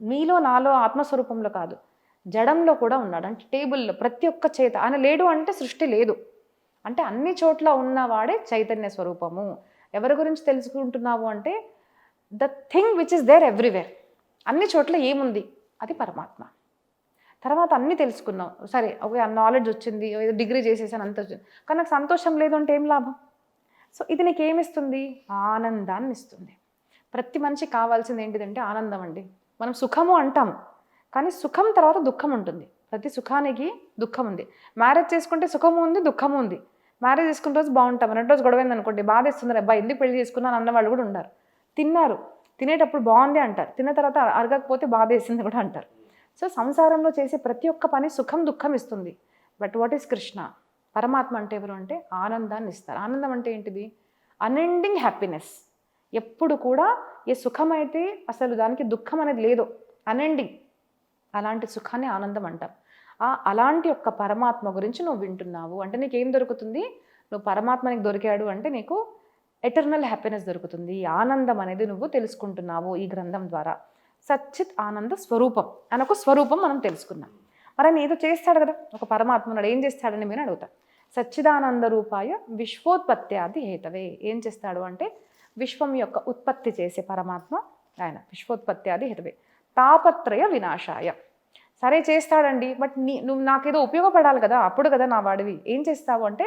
మీలో నాలో ఆత్మస్వరూపంలో కాదు, జడంలో కూడా ఉన్నాడు. అంటే టేబుల్లో ప్రతి ఒక్క చేత ఆయన లేడు అంటే సృష్టి లేదు, అంటే అన్ని చోట్ల ఉన్నవాడే చైతన్య స్వరూపము. ఎవరి గురించి తెలుసుకుంటున్నావు అంటే the thing which is there everywhere. అన్ని చోట్ల ఏముంది, అది పరమాత్మ. తర్వాత అన్నీ తెలుసుకున్నాం, సరే ఓకే నాలెడ్జ్ వచ్చింది, డిగ్రీ చేసేసాను, అంత వచ్చింది, కానీ నాకు సంతోషం లేదు అంటే ఏం లాభం? సో ఇది నీకు ఏమిస్తుంది? ఆనందాన్ని ఇస్తుంది. ప్రతి మనిషికి కావాల్సింది ఏంటిదంటే ఆనందం అండి. మనం సుఖము అంటాం, కానీ సుఖం తర్వాత దుఃఖం ఉంటుంది. ప్రతి సుఖానికి దుఃఖం ఉంది. మ్యారేజ్ చేసుకుంటే సుఖము ఉంది, దుఃఖము ఉంది. మ్యారేజ్ చేసుకున్న రోజు బాగుంటాం, 2 రోజు గొడవైంది అనుకోండి, బాధేస్తుంది, అబ్బాయి ఎందుకు పెళ్లి చేసుకున్నాను అన్న వాళ్ళు కూడా ఉన్నారు. తిన్నారు, తినేటప్పుడు బాగుంది అంటారు, తిన్న తర్వాత అరగకపోతే బాధేసింది కూడా అంటారు. సో సంసారంలో చేసే ప్రతి ఒక్క పని సుఖం దుఃఖం ఇస్తుంది. But what is Krishna? పరమాత్మ అంటే ఎవరు అంటే ఆనందాన్ని ఇస్తారు. ఆనందం అంటే ఏంటిది? Unending happiness. ఎప్పుడు కూడా ఏ సుఖం అయితే అసలు దానికి దుఃఖం అనేది లేదు, అన్ఎండింగ్, అలాంటి సుఖాన్ని ఆనందం అంటాం. అలాంటి యొక్క పరమాత్మ గురించి నువ్వు వింటున్నావు అంటే నీకేం దొరుకుతుంది? నువ్వు పరమాత్మనికి దొరికాడు అంటే నీకు ఎటర్నల్ హ్యాపీనెస్ దొరుకుతుంది. ఆనందం అనేది నువ్వు తెలుసుకుంటున్నావు ఈ గ్రంథం ద్వారా. సచ్చిత్ ఆనంద స్వరూపం అని ఒక స్వరూపం మనం తెలుసుకున్నాం. మరి ఆయన ఏదో చేస్తాడు కదా, ఒక పరమాత్మ ఉన్నాడు, ఏం చేస్తాడని మీరు అడుగుతాం. సచ్చిదానంద రూపాయ విశ్వోత్పత్యాది హేతవే. ఏం చేస్తాడు అంటే విశ్వం యొక్క ఉత్పత్తి చేసే పరమాత్మ ఆయన. విశ్వోత్పత్యాది హేతవే తాపత్రయ వినాశాయ. సరే చేస్తాడండి, బట్ నువ్వు నాకేదో ఉపయోగపడాలి కదా, అప్పుడు కదా నా వాడివి. ఏం చేస్తావు అంటే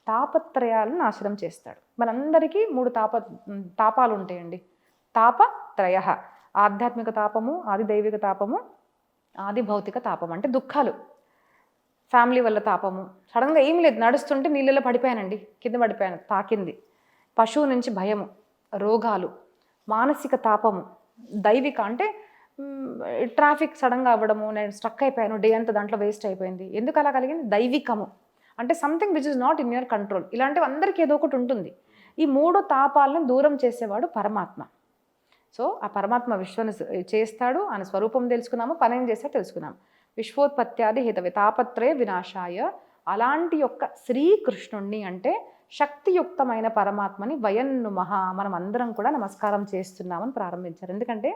తాపత్రయాలను నాశనం చేస్తాడు. మనందరికీ 3 తాపాలు ఉంటాయండి. తాపత్రయ: ఆధ్యాత్మిక తాపము, ఆది దైవిక తాపము, ఆది భౌతిక తాపం. అంటే దుఃఖాలు, ఫ్యామిలీ వల్ల తాపము. సడన్గా ఏం లేదు, నడుస్తుంటే నీళ్ళలో పడిపోయానండి, కింద పడిపోయాను, తాకింది. పశువు నుంచి భయము, రోగాలు, మానసిక తాపము. దైవిక అంటే ట్రాఫిక్ సడన్గా అవ్వడము, నేను స్ట్రక్ అయిపోయాను, డే అంతా దాంట్లో వేస్ట్ అయిపోయింది. ఎందుకు అలా కలిగింది? దైవికము అంటే something which is not in your control. ఇలాంటివి అందరికీ ఏదో ఒకటి ఉంటుంది. ఈ 3 తాపాలను దూరం చేసేవాడు పరమాత్మ. సో ఆ పరమాత్మ విశ్వాన్ని చేస్తాడు, ఆయన స్వరూపం తెలుసుకున్నాము, పని ఏం చేస్తాడో తెలుసుకున్నాము. విశ్వోత్పత్యాది హేతవే తాపత్రయ వినాశాయ. అలాంటి యొక్క శ్రీకృష్ణుణ్ణి అంటే శక్తియుక్తమైన పరమాత్మని వయన్నుమః మనం అందరం కూడా నమస్కారం చేస్తున్నామని ప్రారంభించారు. ఎందుకంటే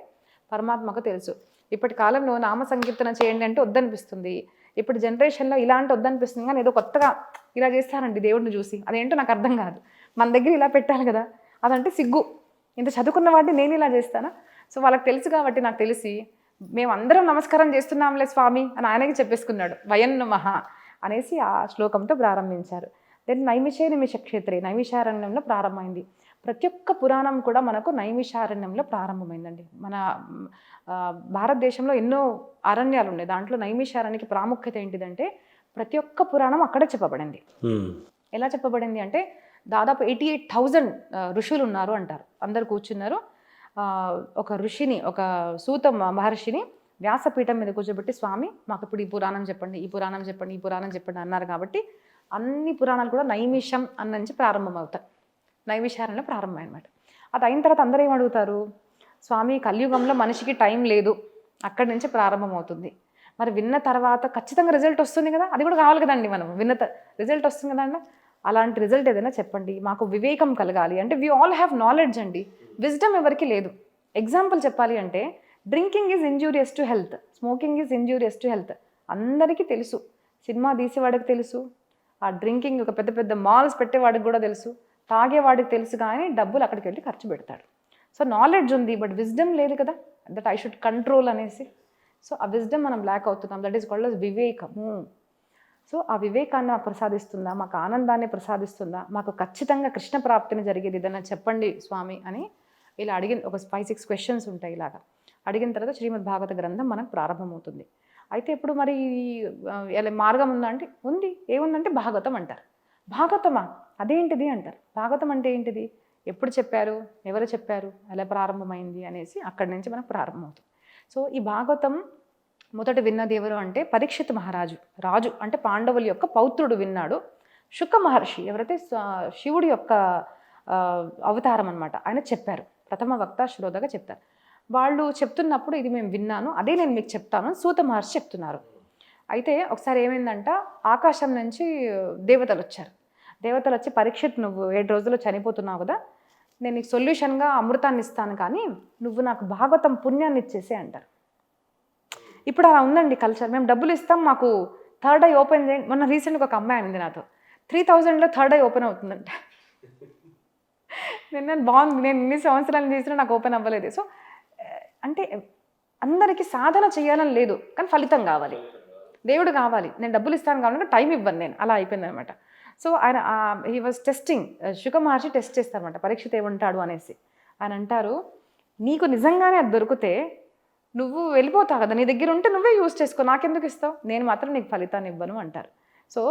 పరమాత్మకు తెలుసు ఇప్పటి కాలంలో నామ సంకీర్తన చేయండి అంటే వద్దనిపిస్తుంది. ఇప్పుడు జనరేషన్లో ఇలాంటి వద్దనిపిస్తుంది, కానీ ఏదో కొత్తగా ఇలా చేస్తారండి దేవుడిని చూసి. అదేంటో నాకు అర్థం కాదు. మన దగ్గర ఇలా పెట్టాలి కదా, అదంటే సిగ్గు. ఇంత చదువుకున్న వాడిని నేను ఇలా చేస్తానా? సో వాళ్ళకి తెలుసు కాబట్టి నాకు తెలిసి మేమందరం నమస్కారం చేస్తున్నాంలే స్వామి అని ఆయనకి చెప్పేసుకున్నాడు. వయన్నుమః అనేసి ఆ శ్లోకంతో ప్రారంభించారు. దెన్ నైమిషే నిమిష క్షేత్రే, నైమిషారణ్యంలో ప్రారంభమైంది. ప్రతి ఒక్క పురాణం కూడా మనకు నైమిషారణ్యంలో ప్రారంభమైందండి. మన భారతదేశంలో ఎన్నో అరణ్యాలు ఉన్నాయి, దాంట్లో నైమిషారణ్యకి ప్రాముఖ్యత ఏంటిదంటే ప్రతి ఒక్క పురాణం అక్కడే చెప్పబడింది. ఎలా చెప్పబడింది అంటే దాదాపు 88,000 ఋషులు ఉన్నారు అంటారు. అందరు కూర్చున్నారు. ఒక ఋషిని, ఒక సూత మహర్షిని వ్యాసపీఠం మీద కూర్చోబెట్టి, స్వామి మాకు ఇప్పుడు ఈ పురాణం చెప్పండి, ఈ పురాణం చెప్పండి, ఈ పురాణం చెప్పండి అన్నారు. కాబట్టి అన్ని పురాణాలు కూడా నైమిషం అన్న నుంచి ప్రారంభమవుతాయి. నైమిషారణ్యంలో ప్రారంభం అనమాట. అది అయిన తర్వాత అందరూ ఏం అడుగుతారు? స్వామి కలియుగంలో మనిషికి టైం లేదు, అక్కడి నుంచి ప్రారంభమవుతుంది. మరి విన్న తర్వాత ఖచ్చితంగా రిజల్ట్ వస్తుంది కదా, అది కూడా కావాలి కదండి. మనం రిజల్ట్ వస్తుంది కదండి. అలాంటి రిజల్ట్ ఏదైనా చెప్పండి, మాకు వివేకం కలగాలి. అంటే వీ ఆల్ హ్యావ్ నాలెడ్జ్ అండి, విజ్డమ్ ఎవరికి లేదు. ఎగ్జాంపుల్ చెప్పాలి అంటే drinking is injurious to health, smoking is injurious to health అందరికీ తెలుసు. సినిమా తీసేవాడికి తెలుసు, ఆ డ్రింకింగ్ ఒక పెద్ద పెద్ద మాల్స్ పెట్టేవాడికి కూడా తెలుసు, తాగేవాడికి తెలుసు. కానీ డబ్బులు అక్కడికి వెళ్ళి ఖర్చు పెడతాడు. సో నాలెడ్జ్ ఉంది, బట్ విజ్డమ్ లేదు కదా, దట్ ఐ షుడ్ కంట్రోల్ అనేసి. సో ఆ విజ్డమ్ మనం ల్యాక్ అవుతున్నాం. దట్ ఈస్ కాల్డ్ అస్ వివేకము. సో ఆ వివేకాన్ని మాకు ప్రసాదిస్తుందా, మాకు ఆనందాన్ని ప్రసాదిస్తుందా, మాకు ఖచ్చితంగా కృష్ణ ప్రాప్తిని జరిగేది ఏదైనా చెప్పండి స్వామి అని ఇలా అడిగిన ఒక 5-6 క్వశ్చన్స్ ఉంటాయి. ఇలాగా అడిగిన తర్వాత శ్రీమద్ భాగవత గ్రంథం మనకు ప్రారంభమవుతుంది. అయితే ఇప్పుడు మరి ఇలా మార్గం ఉందా అంటే ఉంది. ఏముందంటే భాగవతం అంటారు. భాగవతమా అదేంటిది అంటారు. భాగవతం అంటే ఏంటిది, ఎప్పుడు చెప్పారు, ఎవరు చెప్పారు, ఎలా ప్రారంభమైంది అనేసి అక్కడి నుంచి మనకు ప్రారంభమవుతుంది. సో ఈ భాగవతం మొదట విన్నది ఎవరు అంటే పరీక్షిత్ మహారాజు. రాజు అంటే పాండవుల యొక్క పౌత్రుడు విన్నాడు. శుక మహర్షి ఎవరైతే శివుడి యొక్క అవతారం అనమాట, ఆయన చెప్పారు. ప్రథమ వక్త శ్రోతగా చెప్తారు. వాళ్ళు చెప్తున్నప్పుడు ఇది మేము విన్నాను, అదే నేను మీకు చెప్తాను సూత మహర్షి చెప్తున్నారు. అయితే ఒకసారి ఏమైందంట, ఆకాశం నుంచి దేవతలు వచ్చారు. దేవతలు వచ్చి పరీక్షిత్ నువ్వు 7 రోజుల్లో చనిపోతున్నావు కదా, నేను నీకు సొల్యూషన్గా అమృతాన్ని ఇస్తాను, కానీ నువ్వు నాకు భాగవతం పుణ్యాన్ని ఇచ్చేసే అంటారు. ఇప్పుడు అలా ఉందండి కల్చర్. మేము డబ్బులు ఇస్తాం, మాకు థర్డ్ ఐ ఓపెన్ చేయండి. మొన్న రీసెంట్గా ఒక అమ్మాయి అనింది నాతో, 3,000లో థర్డ్ ఐ ఓపెన్ అవుతుందంట. నేను బాగుంది, నేను ఇన్ని సంవత్సరాలు చేసినా నాకు ఓపెన్ అవ్వలేదు. సో అంటే అందరికీ సాధన చేయాలని లేదు, కానీ ఫలితం కావాలి, దేవుడు కావాలి. నేను డబ్బులు ఇస్తాను కావాలంటే టైం ఇవ్వను నేను, అలా అయిపోయింది అనమాట. సో ఆయన he was testing, Shuka Maharshi test చేస్తారనమాట పరీక్షిత్ ఏమంటాడు అనేసి. ఆయన అంటారు, నీకు నిజంగానే అది దొరికితే నువ్వు వెళ్ళిపోతావు కదా, నీ దగ్గర ఉంటే నువ్వే యూజ్ చేసుకో, నాకెందుకు ఇస్తావు, నేను మాత్రం నీకు ఫలితాన్ని ఇవ్వను అంటారు. సో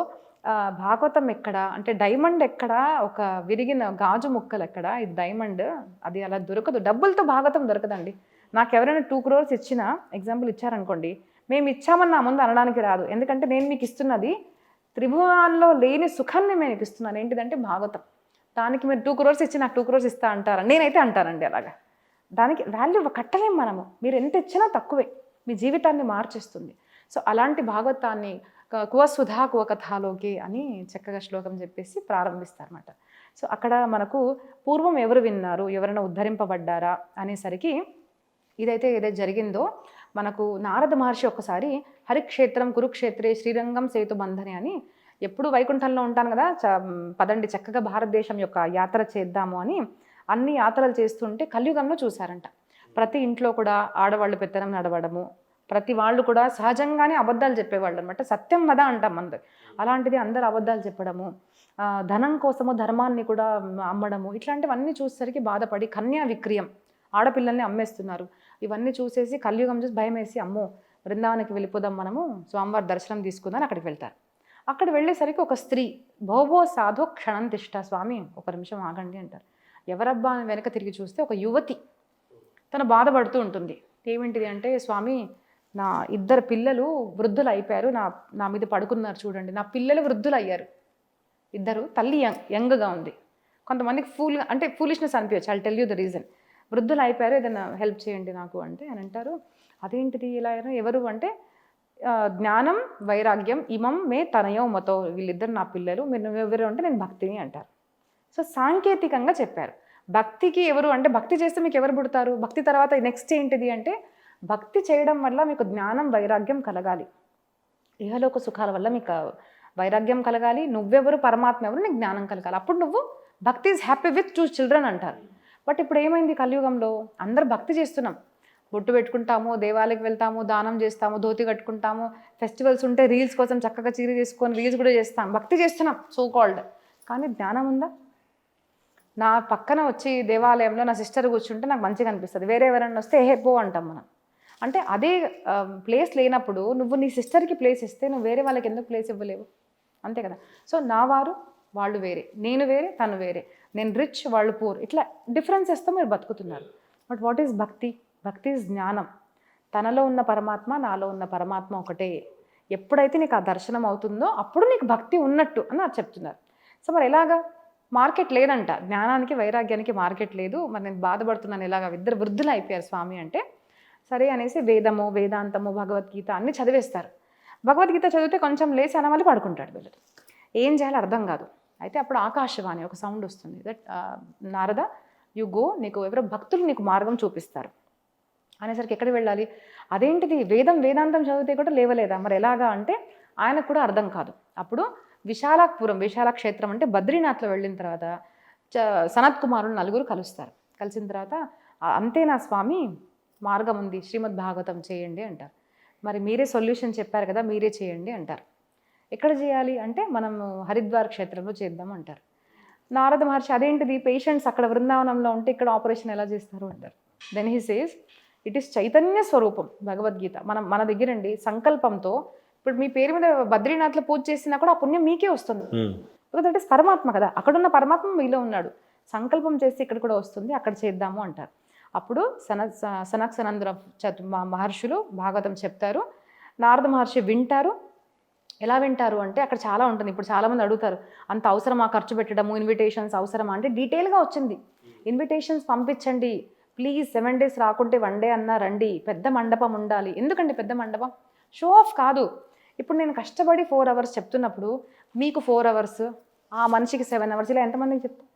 భాగవతం ఎక్కడ అంటే డైమండ్ ఎక్కడ, ఒక విరిగిన గాజు ముక్కలు ఎక్కడ, ఇది డైమండ్, అది అలా దొరకదు. డబ్బులతో భాగవతం దొరకదండి. నాకు ఎవరైనా 2 crores ఇచ్చినా, ఎగ్జాంపుల్ ఇచ్చారనుకోండి, మేము ఇచ్చామని నా ముందు అనడానికి రాదు. ఎందుకంటే నేను మీకు ఇస్తున్నది త్రిభువనాల్లో లేని సుఖాన్ని నేను మీకు ఇస్తున్నాను. ఏంటిదంటే భాగవతం. దానికి మీరు 2 crores ఇచ్చి నాకు 2 crores ఇస్తా అంటారా? నేనైతే అంటానండి అలాగా. దానికి వాల్యూ కట్టలేం మనము. మీరు ఎంత ఇచ్చినా తక్కువే, మీ జీవితాన్ని మార్చేస్తుంది. సో అలాంటి భాగవతాన్ని కువసుధా కువకథాలోకి అని చక్కగా శ్లోకం చెప్పేసి ప్రారంభిస్తారన్నమాట. సో అక్కడ మనకు పూర్వం ఎవరు విన్నారు, ఎవరైనా ఉద్ధరింపబడ్డారా అనేసరికి ఏదైతే జరిగిందో మనకు నారద మహర్షి ఒక్కసారి హరిక్షేత్రం కురుక్షేత్రే శ్రీరంగం సేతు బంధని అని, ఎప్పుడు వైకుంఠంలో ఉంటాను కదా, పదండి చక్కగా భారతదేశం యొక్క యాత్ర చేద్దాము అని అన్ని యాత్రలు చేస్తుంటే కలియుగంలో చూశారంట. ప్రతి ఇంట్లో కూడా ఆడవాళ్ళు పెత్తనం నడవడము, ప్రతి వాళ్ళు కూడా సహజంగానే అబద్ధాలు చెప్పేవాళ్ళు అనమాట. సత్యం వద అంటాం మనది. అలాంటిది అందరు అబద్ధాలు చెప్పడము, ధనం కోసము ధర్మాన్ని కూడా అమ్మడము, ఇట్లాంటివన్నీ చూసేసరికి బాధపడి కన్యా విక్రియం, ఆడపిల్లల్ని అమ్మేస్తున్నారు. ఇవన్నీ చూసేసి కలియుగం చూసి భయం వేసి అమ్మో బృందావనికి వెళ్ళిపోదాం మనము, స్వామివారి దర్శనం తీసుకుందాం అక్కడికి వెళ్తారు. అక్కడ వెళ్ళేసరికి ఒక స్త్రీ భోభో సాధు క్షణం తిష్ట, స్వామి ఒక నిమిషం ఆగండి అంటారు. ఎవరబ్బా అని వెనక తిరిగి చూస్తే ఒక యువతి తను బాధపడుతూ ఉంటుంది. ఏమిటిది అంటే, స్వామి నా 2 పిల్లలు వృద్ధులు అయిపోయారు, నా మీద పడుకున్నారు చూడండి, నా పిల్లలు వృద్ధులు అయ్యారు 2, తల్లి యంగ్గా ఉంది. కొంతమందికి ఫూలిష్నెస్ అనిపించచ్చు, I'll tell you the reason. వృద్ధులు అయిపోయారు, ఏదైనా హెల్ప్ చేయండి నాకు అంటే అని అంటారు. అదేంటిది ఇలా ఎవరు అంటే, జ్ఞానం వైరాగ్యం ఇమం మే తనయో మతో, వీళ్ళిద్దరు నా పిల్లలు, మీరు నువ్వెవరు అంటే నేను భక్తిని అంటారు. సో సాంకేతికంగా చెప్పారు. భక్తికి ఎవరు అంటే, భక్తి చేస్తే మీకు ఎవరు పుడతారు, భక్తి తర్వాత నెక్స్ట్ ఏంటిది అంటే, భక్తి చేయడం వల్ల మీకు జ్ఞానం వైరాగ్యం కలగాలి, ఇహలోక సుఖాల వల్ల మీకు వైరాగ్యం కలగాలి, నువ్వెవరు పరమాత్మ ఎవరు నీకు జ్ఞానం కలగాలి, అప్పుడు నువ్వు భక్తి ఈజ్ హ్యాపీ విత్ 2 చిల్డ్రన్ అంటారు. బట్ ఇప్పుడు ఏమైంది, కలియుగంలో అందరు భక్తి చేస్తున్నాం, బొట్టు పెట్టుకుంటాము, దేవాలయకి వెళ్తాము, దానం చేస్తాము, ధోతి కట్టుకుంటాము, ఫెస్టివల్స్ ఉంటే రీల్స్ కోసం చక్కగా చీర చేసుకొని రీల్స్ కూడా చేస్తాం, భక్తి చేస్తున్నాం సో కాల్డ్. కానీ జ్ఞానం ఉందా? నా పక్కన వచ్చి దేవాలయంలో నా సిస్టర్ కూర్చుంటే నాకు మంచిగా అనిపిస్తుంది, వేరే ఎవరైనా వస్తే ఏ పో అంటాం మనం. అంటే అదే ప్లేస్ లేనప్పుడు నువ్వు నీ సిస్టర్కి ప్లేస్ ఇస్తే నువ్వు వేరే వాళ్ళకి ఎందుకు ప్లేస్ ఇవ్వలేవు, అంతే కదా. సో నా వారు వాళ్ళు వేరే, నేను వేరే తను వేరే, నేను రిచ్ వాళ్ళు పూర్, ఇట్లా డిఫరెన్సెస్తో మీరు బతుకుతున్నారు. బట్ వాట్ ఈజ్ భక్తి? భక్తి ఈజ్ జ్ఞానం. తనలో ఉన్న పరమాత్మ నాలో ఉన్న పరమాత్మ ఒకటే. ఎప్పుడైతే నీకు ఆ దర్శనం అవుతుందో అప్పుడు నీకు భక్తి ఉన్నట్టు అని నాకు చెప్తున్నారు. సో మరి ఎలాగా? మార్కెట్ లేదంట, జ్ఞానానికి వైరాగ్యానికి మార్కెట్ లేదు, మరి నేను బాధపడుతున్నాను ఎలాగా, 2 వృద్ధులు అయిపోయారు స్వామి అంటే, సరే అనేసి వేదము వేదాంతము భగవద్గీత అన్నీ చదివేస్తారు. భగవద్గీత చదివితే కొంచెం లేచి అనమని పడుకుంటాడు వీళ్ళు, ఏం చేయాలో అర్థం కాదు. అయితే అప్పుడు ఆకాశవాణి ఒక సౌండ్ వస్తుంది, దట్ నారద యు గో, నీకు ఎవరో భక్తులు నీకు మార్గం చూపిస్తారు అనేసరికి ఎక్కడికి వెళ్ళాలి, అదేంటిది వేదాంతం చదివితే కూడా లేవలేదా, మరి ఎలాగా అంటే ఆయనకు కూడా అర్థం కాదు. అప్పుడు విశాలాపురం, విశాల క్షేత్రం అంటే బద్రీనాథ్లో వెళ్ళిన తర్వాత సనత్ కుమారులు 4 కలుస్తారు. కలిసిన తర్వాత అంతేనా స్వామి, మార్గం ఉంది, శ్రీమద్ భాగవతం చేయండి అంటారు. మరి మీరే సొల్యూషన్ చెప్పారు కదా, మీరే చేయండి అంటారు. ఎక్కడ చేయాలి అంటే, మనము హరిద్వార్ క్షేత్రంలో చేద్దాం అంటారు. నారద మహర్షి అదేంటిది, పేషెంట్స్ అక్కడ బృందావనంలో ఉంటే ఇక్కడ ఆపరేషన్ ఎలా చేస్తారు అంటారు. Then he says it is చైతన్య స్వరూపం భగవద్గీత. మన దగ్గరండి సంకల్పంతో, ఇప్పుడు మీ పేరు మీద బద్రీనాథ్లో పూజ చేసినా కూడా ఆ పుణ్యం మీకే వస్తుంది, బికాజ్ దట్ ఈస్ పరమాత్మ కదా, అక్కడున్న పరమాత్మ మీలో ఉన్నాడు. సంకల్పం చేసి ఇక్కడ కూడా వస్తుంది, అక్కడ చేద్దాము అంటారు. అప్పుడు సనత్సనందర మహర్షులు భాగవతం చెప్తారు, నారద మహర్షి వింటారు. ఎలా వింటారు అంటే, అక్కడ చాలా ఉంటుంది. ఇప్పుడు చాలామంది అడుగుతారు, అంత అవసరమా ఖర్చు పెట్టడము, ఇన్విటేషన్స్ అవసరమా అంటే, డీటెయిల్గా వచ్చింది, ఇన్విటేషన్స్ పంపించండి ప్లీజ్, 7 days రాకుంటే 1 day అన్నా రండి, పెద్ద మండపం ఉండాలి. ఎందుకండి పెద్ద మండపం? షో ఆఫ్ కాదు. ఇప్పుడు నేను కష్టపడి 4 hours చెప్తున్నప్పుడు మీకు 4 hours, ఆ మనిషికి 7 hours, ఇలా ఎంతమందికి చెప్తాం?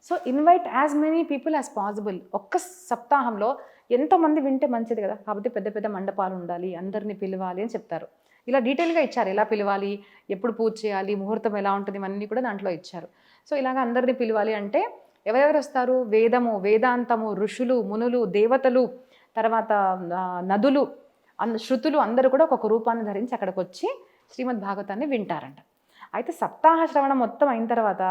So invite as many people as possible. ఒక్క సప్తాహంలో ఎంతమంది వింటే మంచిది కదా. కాబట్టి పెద్ద పెద్ద మండపాలు ఉండాలి, అందరినీ పిలవాలి అని చెప్తారు. ఇలా డీటెయిల్గా ఇచ్చారు, ఎలా పిలవాలి, ఎప్పుడు పూజ చేయాలి, ముహూర్తం ఎలా ఉంటుంది, ఇవన్నీ కూడా దాంట్లో ఇచ్చారు. సో ఇలాగ అందరినీ పిలవాలి అంటే ఎవరెవరు వస్తారు? వేదము వేదాంతము ఋషులు మునులు దేవతలు, తర్వాత నదులు, శృతులు అందరూ కూడా ఒక్కొక్క రూపాన్ని ధరించి అక్కడికి వచ్చి శ్రీమద్ భాగవతాన్ని వింటారంట. అయితే సప్తాహ శ్రవణం మొత్తం అయిన తర్వాత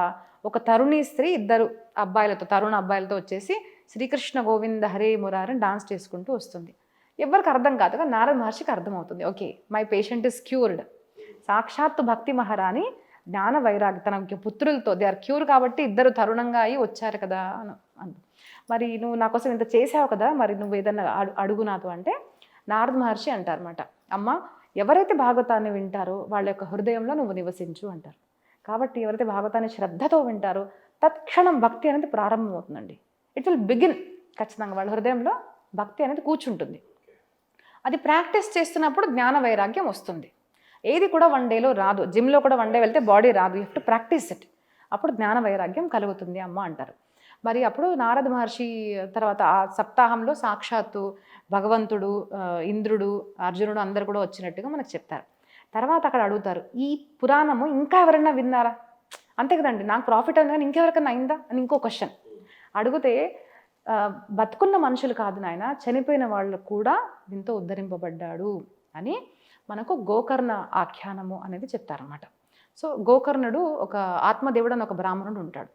ఒక తరుణీ స్త్రీ 2 అబ్బాయిలతో, తరుణ అబ్బాయిలతో వచ్చేసి శ్రీకృష్ణ గోవింద హరే మురారి డాన్స్ చేసుకుంటూ వస్తుంది. ఎవరికి అర్థం కాదు కదా, నారద మహర్షికి అర్థమవుతుంది, okay my patient is cured. సాక్షాత్తు భక్తి మహారాణి జ్ఞాన వైరాగ్య తన పుత్రులతో దే ఆర్ క్యూర్ కాబట్టి 2 తరుణంగా అయి వచ్చారు కదా అని. మరి నువ్వు నా కోసం ఇంత చేసావు కదా, మరి నువ్వు ఏదన్నా అడుగు నాతో అంటే, నారద మహర్షి అంటారన్నమాట, అమ్మ ఎవరైతే భాగవతాన్ని వింటారో వాళ్ళ యొక్క హృదయంలో నువ్వు నివసించు అంటారు. కాబట్టి ఎవరైతే భాగవతాన్ని శ్రద్ధతో వింటారో తత్క్షణం భక్తి అనేది ప్రారంభమవుతుందండి. It will begin. ఖచ్చితంగా వాళ్ళ హృదయంలో భక్తి అనేది కూర్చుంటుంది. అది ప్రాక్టీస్ చేస్తున్నప్పుడు జ్ఞాన వైరాగ్యం వస్తుంది. ఏది కూడా వన్ డేలో రాదు. జిమ్లో కూడా వన్ డే వెళ్తే బాడీ రాదు. You to practice it. అప్పుడు జ్ఞాన వైరాగ్యం కలుగుతుంది అమ్మ అంటారు. మరి అప్పుడు నారద మహర్షి తర్వాత ఆ సప్తాహంలో సాక్షాత్తు భగవంతుడు, ఇంద్రుడు, అర్జునుడు అందరు కూడా వచ్చినట్టుగా మనకు చెప్తారు. తర్వాత అక్కడ అడుగుతారు, ఈ పురాణము ఇంకా ఎవరైనా విన్నారా? అంతే కదండి, నాకు ప్రాఫిట్ అయింది కానీ ఇంకెవరికైనా అయిందా అని ఇంకో క్వశ్చన్ అడిగితే, బతుకున్న మనుషులు కాదు నాయన, చనిపోయిన వాళ్ళు కూడా దీంతో ఉద్ధరింపబడ్డాడు అని మనకు గోకర్ణ ఆఖ్యానము అనేది చెప్తారన్నమాట. సో గోకర్ణుడు ఒక ఆత్మదేవుడు అని ఒక బ్రాహ్మణుడు ఉంటాడు.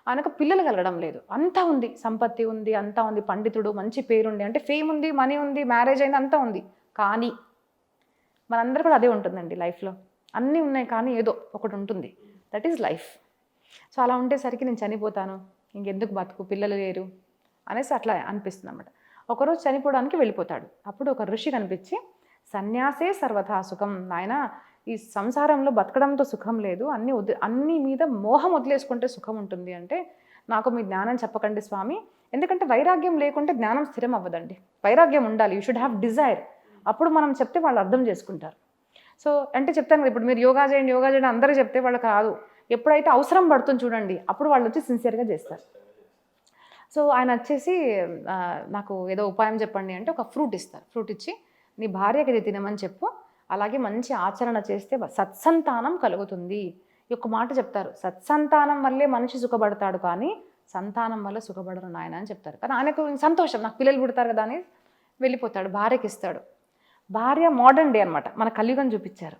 ఆయనకు పిల్లలు కలగడం లేదు. అంతా ఉంది, సంపత్తి ఉంది, అంతా ఉంది, పండితుడు, మంచి పేరుండి, అంటే ఫేమ్ ఉంది, మనీ ఉంది, మ్యారేజ్ అయింది, అంతా ఉంది. కానీ మనందరూ కూడా అదే ఉంటుందండి లైఫ్లో. అన్నీ ఉన్నాయి కానీ ఏదో ఒకటి ఉంటుంది. That is life. సో అలా ఉండేసరికి నేను చనిపోతాను, ఇంకెందుకు బతుకు, పిల్లలు లేరు అనేసి అట్లా అనిపిస్తుంది అన్నమాట. ఒకరోజు చనిపోవడానికి వెళ్ళిపోతాడు. అప్పుడు ఒక ఋషి కనిపించి, సన్యాసే సర్వథా సుఖం, నాయన ఈ సంసారంలో బతకడంతో సుఖం లేదు, అన్ని మీద మోహం వదిలేసుకుంటే సుఖం ఉంటుంది అంటే, నాకు మీ జ్ఞానం చెప్పకండి స్వామి, ఎందుకంటే వైరాగ్యం లేకుంటే జ్ఞానం స్థిరం అవ్వదండి. వైరాగ్యం ఉండాలి, యూ షుడ్ హ్యావ్ డిజైర్. అప్పుడు మనం చెప్తే వాళ్ళు అర్థం చేసుకుంటారు. సో అంటే చెప్తాను కదా, ఇప్పుడు మీరు యోగా చేయండి అందరూ చెప్తే వాళ్ళకి రాదు. ఎప్పుడైతే అవసరం పడుతుంది చూడండి, అప్పుడు వాళ్ళు వచ్చి సిన్సియర్గా చేస్తారు. సో ఆయన వచ్చేసి నాకు ఏదో ఉపాయం చెప్పండి అంటే ఒక ఫ్రూట్ ఇస్తారు. ఫ్రూట్ ఇచ్చి, నీ భార్యకి ఇది తినమని చెప్పు, అలాగే మంచి ఆచరణ చేస్తే సత్సంతానం కలుగుతుంది. ఈ ఒక్క మాట చెప్తారు. సత్సంతానం వల్లే మనిషి సుఖపడతాడు కానీ సంతానం వల్ల సుఖపడరు నాయన అని చెప్తారు. కానీ ఆయనకు సంతోషం, నాకు పిల్లలు పుడతారు కదా అని వెళ్ళిపోతాడు. భార్యకి ఇస్తాడు. భార్య మోడర్న్ డే అనమాట, మన కలియుగం చూపించారు.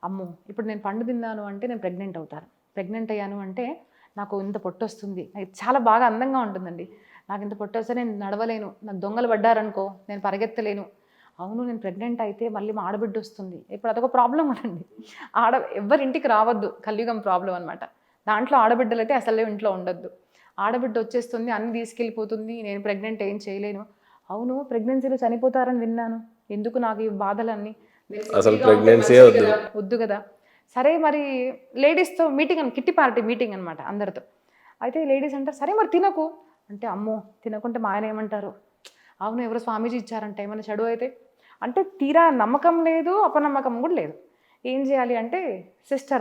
అమ్మో ఇప్పుడు నేను పండు తిన్నాను అంటే నేను ప్రెగ్నెంట్ అవుతాను, ప్రెగ్నెంట్ అయ్యాను అంటే నాకు ఇంత పొట్టు వస్తుంది, చాలా బాగా అందంగా ఉంటుందండి, నాకు ఇంత పొట్టు వస్తే నేను నడవలేను, నాకు దొంగలు పడ్డారనుకో నేను పరిగెత్తలేను, అవును నేను ప్రెగ్నెంట్ అయితే మళ్ళీ మా ఆడబిడ్డ వస్తుంది. ఇప్పుడు అదొక ప్రాబ్లం ఉండండి, ఎవరింటికి రావద్దు, కలియుగం ప్రాబ్లం అనమాట. దాంట్లో ఆడబిడ్డలు అయితే అసలే ఇంట్లో ఉండొద్దు. ఆడబిడ్డ వచ్చేస్తుంది, అన్ని తీసుకెళ్ళిపోతుంది, నేను ప్రెగ్నెంట్ ఏం చేయలేను. అవును ప్రెగ్నెన్సీలో చనిపోతారని విన్నాను, ఎందుకు నాకు ఈ బాధలన్నీ, అసలు ప్రెగ్నెన్సీ వద్దు కదా. సరే మరి లేడీస్తో మీటింగ్ అని, కిట్టి పార్టీ మీటింగ్ అనమాట అందరితో. అయితే లేడీస్ అంటారు, సరే మరి తినకు అంటే, అమ్మో తినకుంటే మా ఆయన ఏమంటారు, అవును ఎవరు స్వామీజీ ఇచ్చారంట, ఏమైనా చెడు అయితే అంటే, తీరా నమ్మకం లేదు, అపనమ్మకం కూడా లేదు. ఏం చేయాలి అంటే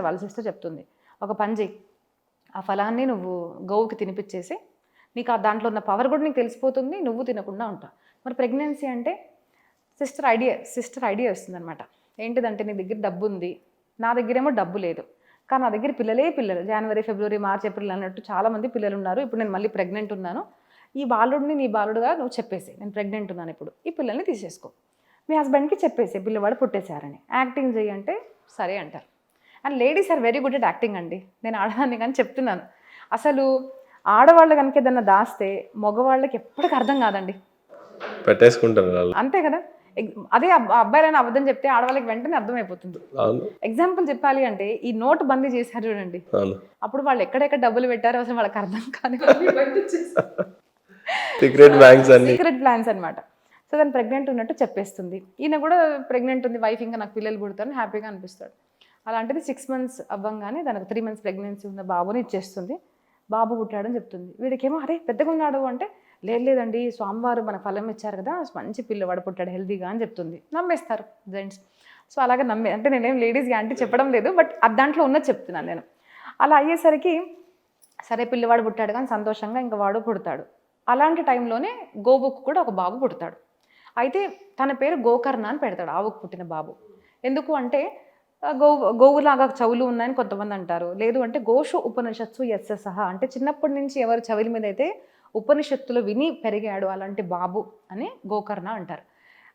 వాళ్ళ సిస్టర్ చెప్తుంది, ఒక పని చేయి, ఆ ఫలాన్ని నువ్వు గోవుకి తినిపించేసి, నీకు ఆ దాంట్లో ఉన్న పవర్ కూడా నీకు తెలిసిపోతుంది, నువ్వు తినకుండా ఉంటావు. మరి ప్రెగ్నెన్సీ అంటే సిస్టర్ ఐడియా వస్తుంది అనమాట. ఏంటిదంటే, నీ దగ్గర డబ్బు ఉంది, నా దగ్గరేమో డబ్బు లేదు, కానీ నా దగ్గర పిల్లలు, జనవరి ఫిబ్రవరి మార్చ్ ఏప్రిల్ అన్నట్టు చాలామంది పిల్లలు ఉన్నారు, ఇప్పుడు నేను మళ్ళీ ప్రెగ్నెంట్ ఉన్నాను, ఈ బాలుడిని నీ బాలుడుగా నువ్వు చెప్పేసి, నేను ప్రెగ్నెంట్ ఉన్నాను ఇప్పుడు, ఈ పిల్లల్ని తీసేసుకో, మీ హస్బెండ్కి చెప్పేసి పిల్లవాడు పుట్టేశారని యాక్టింగ్ చేయంటే సరే అంటారు. And ladies are very good at acting అండి. నేను ఆడదాన్ని కానీ చెప్తున్నాను, అసలు ఆడవాళ్ళు కనుక ఏదన్నా దాస్తే మగవాళ్ళకి ఎప్పటికీ అర్థం కాదండి, పెట్టేసుకుంటారు అంతే కదా. అదే అబ్బాయిలైనా అబద్ధం చెప్తే ఆడవాళ్ళకి వెంటనే అర్థమైపోతుంది. ఎగ్జాంపుల్ చెప్పాలి అంటే, ఈ నోటు బందీ చేశారు చూడండి, అప్పుడు వాళ్ళు ఎక్కడెక్కడ డబ్బులు పెట్టారో అసలు వాళ్ళకి అర్థం కానీ సీక్రెట్ ప్లాన్స్ అనమాట. సో దాన్ని ప్రెగ్నెంట్ ఉన్నట్టు చెప్పేస్తుంది. ఈయన కూడా ప్రెగ్నెంట్ ఉంది, వైఫ్ ఇంకా నాకు పిల్లలు పుడతారని హ్యాపీగా అనిపిస్తాడు. అలాంటిది 6 months అవ్వంగానే దానికి 3 months ప్రెగ్నెన్సీ ఉన్న బాబుని ఇచ్చేస్తుంది. బాబు పుట్టాడని చెప్తుంది. వీడికేమో అరే పెద్దగా ఉన్నాడు అంటే, లేదండి స్వామివారు మన ఫలం ఇచ్చారు కదా, మంచి పిల్లవాడు పుట్టాడు హెల్తీగా అని చెప్తుంది. నమ్మేస్తారు జెంట్స్. సో అలాగే అంటే నేనేం లేడీస్ యాంటీ చెప్పడం లేదు, బట్ దాంట్లో ఉన్నది చెప్తున్నాను నేను. అలా అయ్యేసరికి సరే పిల్లవాడు పుట్టాడు కానీ సంతోషంగా ఇంకా వాడు పుడతాడు. అలాంటి టైంలోనే గోవుకు కూడా ఒక బాబు పుడతాడు. అయితే తన పేరు గోకర్ణ అని పెడతాడు, ఆవుకు పుట్టిన బాబు. ఎందుకు అంటే గోవులాగా చెవులు ఉన్నాయని కొంతమంది అంటారు, లేదు అంటే గోషు ఉపనిషత్సు యస్య సహ, అంటే చిన్నప్పటి నుంచి ఎవరు చెవుల మీద అయితే ఉపనిషత్తులు విని పెరిగాడు అలాంటి బాబు అని గోకర్ణ అంటారు.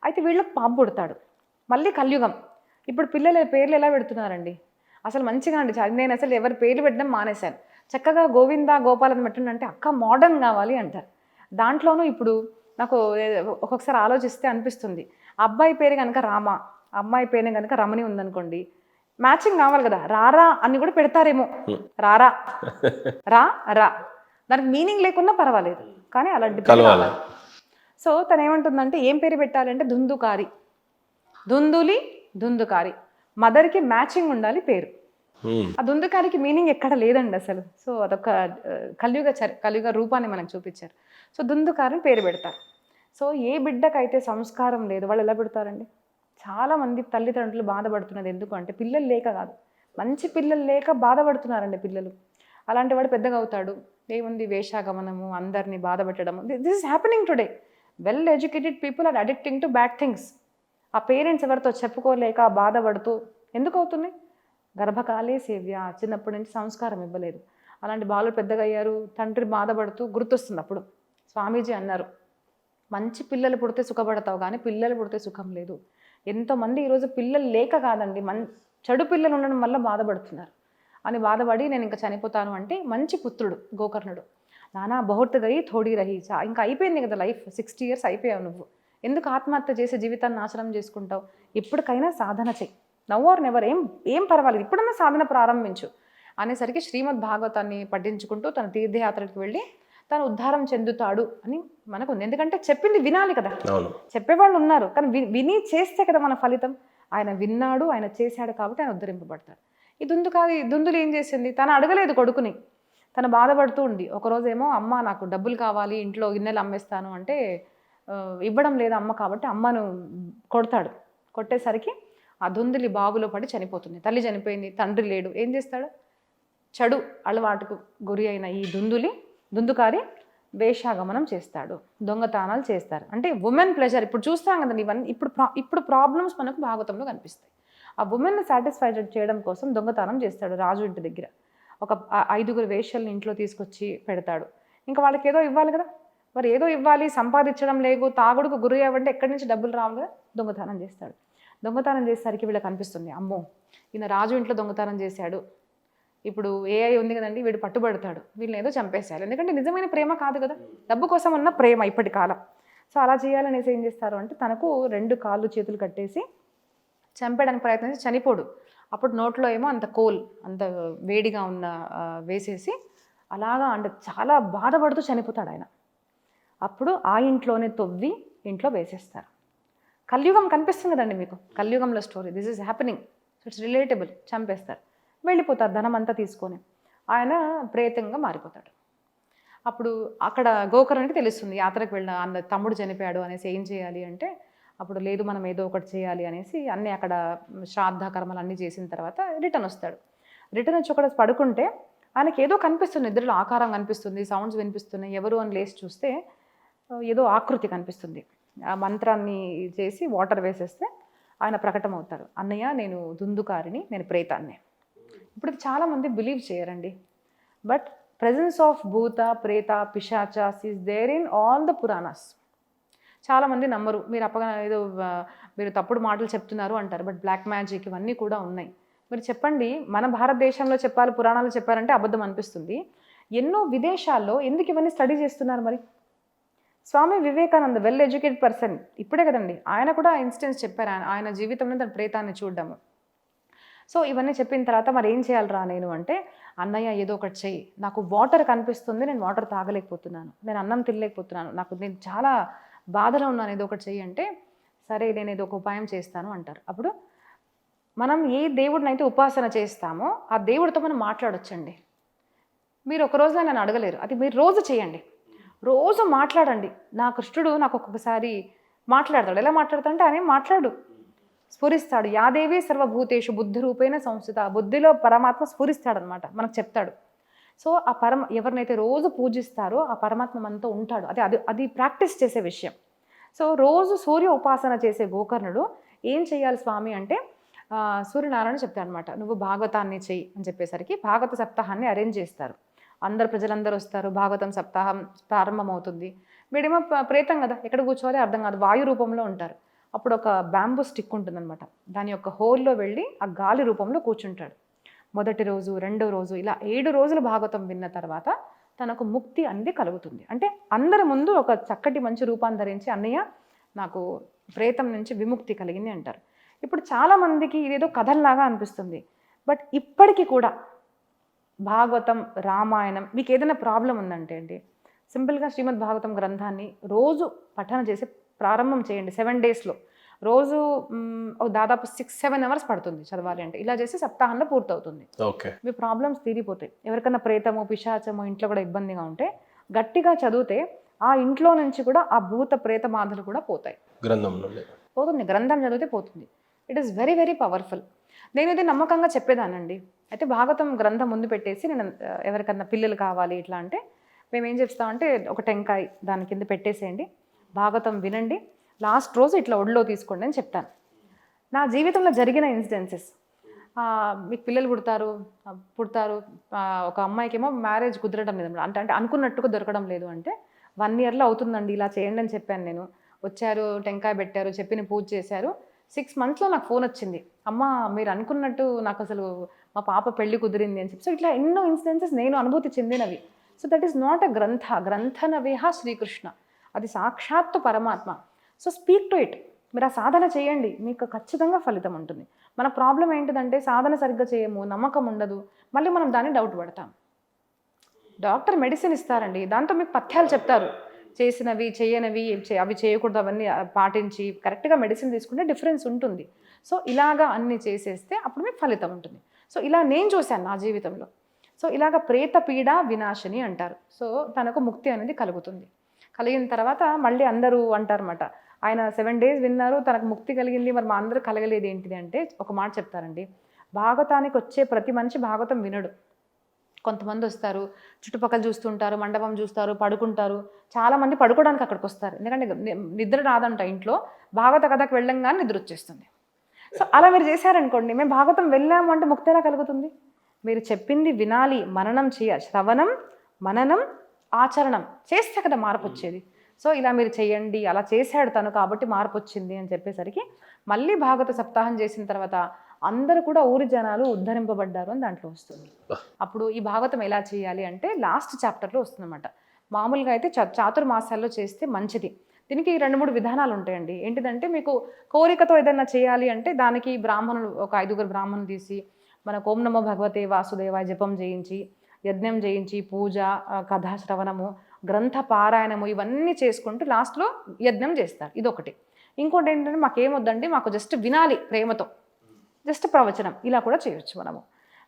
అయితే వీళ్ళకి బాబు పుడతాడు. మళ్ళీ కలియుగం. ఇప్పుడు పిల్లల పేర్లు ఎలా పెడుతున్నారండి, అసలు మంచిగా అండి. నేను అసలు ఎవరి పేర్లు పెట్టడం మానేశాను, చక్కగా గోవింద గోపాలని పెట్టండి, అక్క మోడర్న్ కావాలి అంటారు. దాంట్లోనూ ఇప్పుడు నాకు ఒక్కొక్కసారి ఆలోచిస్తే అనిపిస్తుంది, అబ్బాయి పేరు కనుక రామ, అమ్మాయి పేరు కనుక రమణి ఉందనుకోండి, మ్యాచింగ్ కావాలి కదా, రారా అని కూడా పెడతారేమో, రారా రా, దానికి మీనింగ్ లేకున్నా పర్వాలేదు కానీ అలాంటి పేరు కావాలి. సో తను ఏమంటుందంటే, ఏం పేరు పెట్టాలంటే ధుందుకారి, ధుందుకారి, మదర్కి మ్యాచింగ్ ఉండాలి పేరు. ఆ ధుందుకారికి మీనింగ్ ఎక్కడ లేదండి అసలు. సో అదొక కలియుగ రూపాన్ని మనకు చూపించారు. సో ధుందుకారిని పేరు పెడతారు. సో ఏ బిడ్డకైతే సంస్కారం లేదు వాళ్ళు ఎలా పెడతారండి, చాలామంది తల్లిదండ్రులు బాధపడుతున్నది ఎందుకు అంటే పిల్లలు లేక కాదు, మంచి పిల్లలు లేక బాధపడుతున్నారండి పిల్లలు. అలాంటి వాడు పెద్దగా అవుతాడు, ఏముంది వేషాగమనము, అందరినీ బాధ పెట్టడము. This is happening today. Well educated people are addicting to bad things. ఆ పేరెంట్స్ ఎవరితో చెప్పుకోలేక బాధపడుతూ ఎందుకు అవుతుంది? గర్భకాలే సేవ్య, చిన్నప్పటి నుంచి సంస్కారం ఇవ్వలేదు. అలాంటి బాలు పెద్దగా అయ్యారు, తండ్రి బాధపడుతూ గుర్తొస్తుంది. అప్పుడు స్వామీజీ అన్నారు, మంచి పిల్లలు పుడితే సుఖపడతావు కానీ పిల్లలు పుడితే సుఖం లేదు. ఎంతోమంది ఈరోజు పిల్లలు లేక కాదండి, చెడు పిల్లలు ఉండడం వల్ల బాధపడుతున్నారు అని బాధపడి నేను ఇంకా చనిపోతాను అంటే మంచి పుత్రుడు గోకర్ణుడు. నానా బహుత్ గయి థోడీ రహి, ఇంకా అయిపోయింది కదా లైఫ్, 60 years అయిపోయావు నువ్వు, ఎందుకు ఆత్మహత్య చేసి జీవితాన్ని నాశనం చేసుకుంటావు? ఇప్పటికైనా సాధన చెయ్యి, నవ్ ఆర్ నెవర్, ఏం పర్వాలేదు, ఇప్పుడన్నా సాధన ప్రారంభించు అనేసరికి శ్రీమద్ భాగవతాన్ని పఠించుకుంటూ తన తీర్థయాత్రలకు వెళ్ళి తను ఉద్ధారం చెందుతాడు అని మనకు ఉంది. ఎందుకంటే చెప్పింది వినాలి కదా, చెప్పేవాళ్ళు ఉన్నారు కానీ విని చేస్తే కదా మన ఫలితం. ఆయన విన్నాడు, ఆయన చేశాడు కాబట్టి ఆయన ఉద్ధరింపబడతాడు. ఈ దుందులు ఏం చేసింది? తను అడగలేదు కొడుకుని, తను బాధపడుతూ ఉంది. ఒకరోజేమో అమ్మ నాకు డబ్బులు కావాలి, ఇంట్లో గిన్నెలు అమ్మేస్తాను అంటే ఇవ్వడం లేదు అమ్మ, కాబట్టి అమ్మను కొడతాడు. కొట్టేసరికి ఆ దుందులి బాగులో పడి చనిపోతుంది. తల్లి చనిపోయింది, తండ్రి లేడు, ఏం చేస్తాడు? చెడు అలవాటుకు గురి అయిన ఈ దుందుకారి వేషాగమనం చేస్తాడు, దొంగతనాలు చేస్తారు. అంటే ఉమెన్ ప్లెజర్. ఇప్పుడు చూస్తాం కదండి ఇవన్నీ, ఇప్పుడు ప్రాబ్లమ్స్ మనకు భాగవతంలో కనిపిస్తాయి. ఆ ఉమెన్ని సాటిస్ఫైడ్ చేయడం కోసం దొంగతనం చేస్తాడు రాజు ఇంటి దగ్గర. ఒక 5 వేశ్యల్ని ఇంట్లో తీసుకొచ్చి పెడతాడు. ఇంకా వాళ్ళకి ఏదో ఇవ్వాలి కదా, మరి ఏదో ఇవ్వాలి, సంపాదించడం లేదు, తాగుడుకు గురి అవ్వంటే ఎక్కడి నుంచి డబ్బులు రావు కదా, దొంగతనం చేస్తాడు. దొంగతనం చేసేసరికి వీళ్ళకి అనిపిస్తుంది, అమ్మో ఈయన రాజు ఇంట్లో దొంగతనం చేశాడు, ఇప్పుడు ఏఐ ఉంది కదండి, వీడు పట్టుబడతాడు, వీళ్ళని ఏదో చంపేసేయాలి. ఎందుకంటే నిజమైన ప్రేమ కాదు కదా, డబ్బు కోసం ఉన్న ప్రేమ ఇప్పటి కాలం. సో అలా చేయాలనేసి ఏం చేస్తారు అంటే తనకు 2 కాళ్ళు చేతులు కట్టేసి చంపేయడానికి ప్రయత్నించి చనిపోడు. అప్పుడు నోట్లో ఏమో అంత అంత వేడిగా ఉన్న వేసేసి అలాగా అంటే చాలా బాధపడుతూ చనిపోతాడు ఆయన. అప్పుడు ఆ ఇంట్లోనే తవ్వి ఇంట్లో వేసేస్తారు. కలియుగం కనిపిస్తుంది కదండి మీకు, కలియుగంలో story, this is happening, so it's relatable. చంపేస్తారు, వెళ్ళిపోతారు ధనం అంతా తీసుకొని, ఆయన ప్రేతంగా మారిపోతాడు. అప్పుడు అక్కడ గోకర్ణునికి తెలుస్తుంది యాత్రకు వెళ్ళిన తమ్ముడు చనిపోయాడు అనేసి ఏం చేయాలి అంటే, అప్పుడు లేదు మనం ఏదో ఒకటి చేయాలి అనేసి అన్నీ అక్కడ శ్రాద్ధ కర్మలు అన్నీ చేసిన తర్వాత రిటర్న్ వస్తాడు. రిటర్న్ వచ్చి ఒకటి పడుకుంటే ఆయనకి ఏదో కనిపిస్తుంది, నిద్రలో ఆకారం కనిపిస్తుంది, సౌండ్స్ వినిపిస్తున్నాయి, ఎవరు అని లేచి చూస్తే ఏదో ఆకృతి కనిపిస్తుంది. ఆ మంత్రాన్ని చేసి వాటర్ వేసేస్తే ఆయన ప్రకటమవుతారు, అన్నయ్య నేను దుందుకారిని, నేను ప్రేతాన్ని. ఇప్పుడు చాలామంది బిలీవ్ చేయరండి, బట్ ప్రెజెన్స్ ఆఫ్ భూత ప్రేత పిశాచాస్ is there in all the పురాణాస్. చాలామంది నమ్మరు, మీరు తప్పుడు మాటలు చెప్తున్నారు అంటారు, బట్ బ్లాక్ మ్యాజిక్ ఇవన్నీ కూడా ఉన్నాయి. మీరు చెప్పండి, మన భారతదేశంలో చెప్పాలి, పురాణాలు చెప్పారంటే అబద్ధం అనిపిస్తుంది. ఎన్నో విదేశాల్లో ఎందుకు ఇవన్నీ స్టడీ చేస్తున్నారు మరి? Swami Vivekananda well educated person, ఇప్పుడే కదండి ఆయన కూడా ఇన్స్టెన్స్ చెప్పారు, ఆయన జీవితంలో తన ప్రేతాన్ని చూడడము. సో ఇవన్నీ చెప్పిన తర్వాత మరి ఏం చేయాలరా నేను అంటే, అన్నయ్య ఏదో ఒకటి చెయ్యి, నాకు వాటర్ కనిపిస్తుంది, నేను వాటర్ తాగలేకపోతున్నాను, నేను అన్నం తినలేకపోతున్నాను, నేను చాలా బాధలో ఉన్నాను, ఏదో ఒకటి చెయ్యి అంటే, సరే నేను ఏదో ఒక ఉపాయం చేస్తాను అంటారు. అప్పుడు మనం ఏ దేవుడిని అయితే ఉపాసన చేస్తామో ఆ దేవుడితో మనం మాట్లాడొచ్చండి. మీరు ఒక రోజులో నన్ను అడగలేరు, అది మీరు రోజు చేయండి, రోజు మాట్లాడండి. నా కృష్ణుడు నాకు ఒక్కొక్కసారి మాట్లాడతాడు. ఎలా మాట్లాడతాడంటే ఆయన మాట్లాడు స్ఫురిస్తాడు. యాదేవి సర్వభూతేషు బుద్ధి రూపేణ సంస్థిత, బుద్ధిలో పరమాత్మ స్ఫురిస్తాడనమాట, మనకు చెప్తాడు. సో ఆ ఎవరినైతే రోజు పూజిస్తారో ఆ పరమాత్మ మనతో ఉంటాడు. అది ప్రాక్టీస్ చేసే విషయం. సో రోజు సూర్య ఉపాసన చేసే గోకర్ణుడు ఏం చేయాలి స్వామి అంటే, సూర్యనారాయణ చెప్తాడనమాట, నువ్వు భాగవతాన్ని చెయ్యి అని చెప్పేసరికి భాగవత సప్తాహాన్ని అరేంజ్ చేస్తారు. ప్రజలందరూ వస్తారు, భాగవతం సప్తాహం ప్రారంభమవుతుంది. వీడేమో ప్రేతం కదా, ఎక్కడ కూర్చోవాలి అర్థం కాదు, వాయు రూపంలో ఉంటారు. అప్పుడు ఒక బ్యాంబూ స్టిక్ ఉంటుందన్నమాట, దాని యొక్క హోల్లో వెళ్ళి ఆ గాలి రూపంలో కూర్చుంటాడు. మొదటి రోజు, రెండో రోజు, ఇలా 7 రోజులు భాగవతం విన్న తర్వాత తనకు ముక్తి అనేది కలుగుతుంది. అంటే అందరి ముందు ఒక చక్కటి మంచి రూపాన్ని ధరించి, అన్నయ్య నాకు ప్రేతం నుంచి విముక్తి కలిగింది అంటారు. ఇప్పుడు చాలామందికి ఇదేదో కథల్లాగా అనిపిస్తుంది, బట్ ఇప్పటికీ కూడా భాగవతం, రామాయణం, మీకు ఏదైనా ప్రాబ్లం ఉందంటే అండి, సింపుల్గా శ్రీమద్ భాగవతం గ్రంథాన్ని రోజు పఠన చేసి ప్రారంభం చేయండి. 7 daysలో రోజు దాదాపు 6-7 hours పడుతుంది చదవాలి అంటే. ఇలా చేసి సప్తాహంలో పూర్తవుతుంది. మీ ప్రాబ్లమ్స్ తీరిపోతాయి. ఎవరికైనా ప్రేతమో పిశాచమో ఇంట్లో కూడా ఇబ్బందిగా ఉంటే గట్టిగా చదివితే ఆ ఇంట్లో నుంచి కూడా ఆ భూత ప్రేత బాధలు కూడా పోతాయి. గ్రంథం నుండి పోతుంది, గ్రంథం చదివితే పోతుంది. It is very very powerful. నేను ఇది నమ్మకంగా చెప్పేదానండి. అయితే భాగవతం గ్రంథం ముందు పెట్టేసి నేను ఎవరికన్నా పిల్లలు కావాలి ఇట్లా అంటే మేము ఏం చేస్తామంటే ఒక టెంకాయ దాని కింద పెట్టేసేయండి, భాగవతం వినండి, లాస్ట్ రోజు ఇట్లా ఒడిలో తీసుకోండి అని చెప్తాను. నా జీవితంలో జరిగిన ఇన్సిడెన్సెస్, మీకు పిల్లలు పుడతారు, ఒక అమ్మాయికేమో మ్యారేజ్ కుదరడం లేదు, అంటే అనుకున్నట్టుగా దొరకడం లేదు, అంటే 1 yearలో అవుతుందండి ఇలా చేయండి అని చెప్పాను నేను. వచ్చారు, టెంకాయ పెట్టారు, చెప్పిన పూజ చేశారు. 6 monthsలో నాకు ఫోన్ వచ్చింది, అమ్మ మీరు అనుకున్నట్టు నాకు అసలు మా పాప పెళ్లి కుదిరింది అని చెప్పి. సో ఇట్లా ఎన్నో ఇన్సిడెన్సెస్ నేను అనుభూతి చెందినవి. So that is not a గ్రంథనవేహ శ్రీకృష్ణ, అది సాక్షాత్తు పరమాత్మ. So speak to it. మీరు ఆ సాధన చేయండి, మీకు ఖచ్చితంగా ఫలితం ఉంటుంది. మన ప్రాబ్లం ఏంటిదంటే సాధన సరిగ్గా చేయము, నమ్మకం ఉండదు, మళ్ళీ మనం దాన్ని డౌట్ పడతాం. డాక్టర్ మెడిసిన్ ఇస్తారండి, దాంతో మీకు పథ్యాలు చెప్తారు, చేసినవి చేయనివి అవి చేయకూడదు, అవన్నీ పాటించి కరెక్ట్గా మెడిసిన్ తీసుకుంటే డిఫరెన్స్ ఉంటుంది. సో ఇలాగా అన్నీ చేసేస్తే అప్పుడు మీకు ఫలితం ఉంటుంది. సో ఇలా నేను చూశాను నా జీవితంలో. సో ఇలాగ ప్రేత పీడ వినాశిని అంటారు. సో తనకు ముక్తి అనేది కలుగుతుంది. కలిగిన తర్వాత మళ్ళీ అందరూ అంటారన్నమాట, ఆయన 7 days విన్నారు, తనకు ముక్తి కలిగింది, మరి మా అందరూ కలగలేదు ఏంటిది అంటే ఒక మాట చెప్తారండి, భాగవతానికి వచ్చే ప్రతి మనిషి భాగవతం వినడు. కొంతమంది వస్తారు, చుట్టుపక్కల చూస్తుంటారు, మండపం చూస్తారు, పడుకుంటారు. చాలామంది పడుకోవడానికి అక్కడికి వస్తారు, ఎందుకంటే నిద్ర రాదంట ఇంట్లో, భాగవత కథకు వెళ్ళంగానే నిద్ర వచ్చేస్తుంది. సో అలా మీరు చేశారనుకోండి, మేము భాగవతం వెళ్ళాము అంటే ముక్తి ఎలా కలుగుతుంది? మీరు చెప్పింది వినాలి, మననం చేయాలి, శ్రవణం మననం ఆచరణం చేస్తే కదా మార్పు వచ్చేది. సో ఇలా మీరు చేయండి, అలా చేశాడు తను కాబట్టి మార్పు వచ్చింది అని చెప్పేసరికి మళ్ళీ భాగవత సప్తాహం చేసిన తర్వాత అందరూ కూడా ఊరి జనాలు ఉద్ధరింపబడ్డారు అని దాంట్లో వస్తుంది. అప్పుడు ఈ భాగవతం ఎలా చేయాలి అంటే లాస్ట్ చాప్టర్లో వస్తుందన్నమాట. మామూలుగా అయితే చాతుర్మాసాల్లో చేస్తే మంచిది. దీనికి 2-3 విధానాలు ఉంటాయండి. ఏంటిదంటే మీకు కోరికతో ఏదైనా చేయాలి అంటే దానికి బ్రాహ్మణులు ఒక 5 బ్రాహ్మణులు తీసి మనకు ఓం నమో భగవతే వాసుదేవాయ జపం చేయించి, యజ్ఞం చేయించి, పూజ, కథాశ్రవణము, గ్రంథ పారాయణము ఇవన్నీ చేసుకుంటూ లాస్ట్లో యజ్ఞం చేస్తారు. ఇదొకటి. ఇంకోటి ఏంటంటే మాకేమొద్దండి, మాకు జస్ట్ వినాలి ప్రేమతో, జస్ట్ ప్రవచనం, ఇలా కూడా చేయొచ్చు మనము.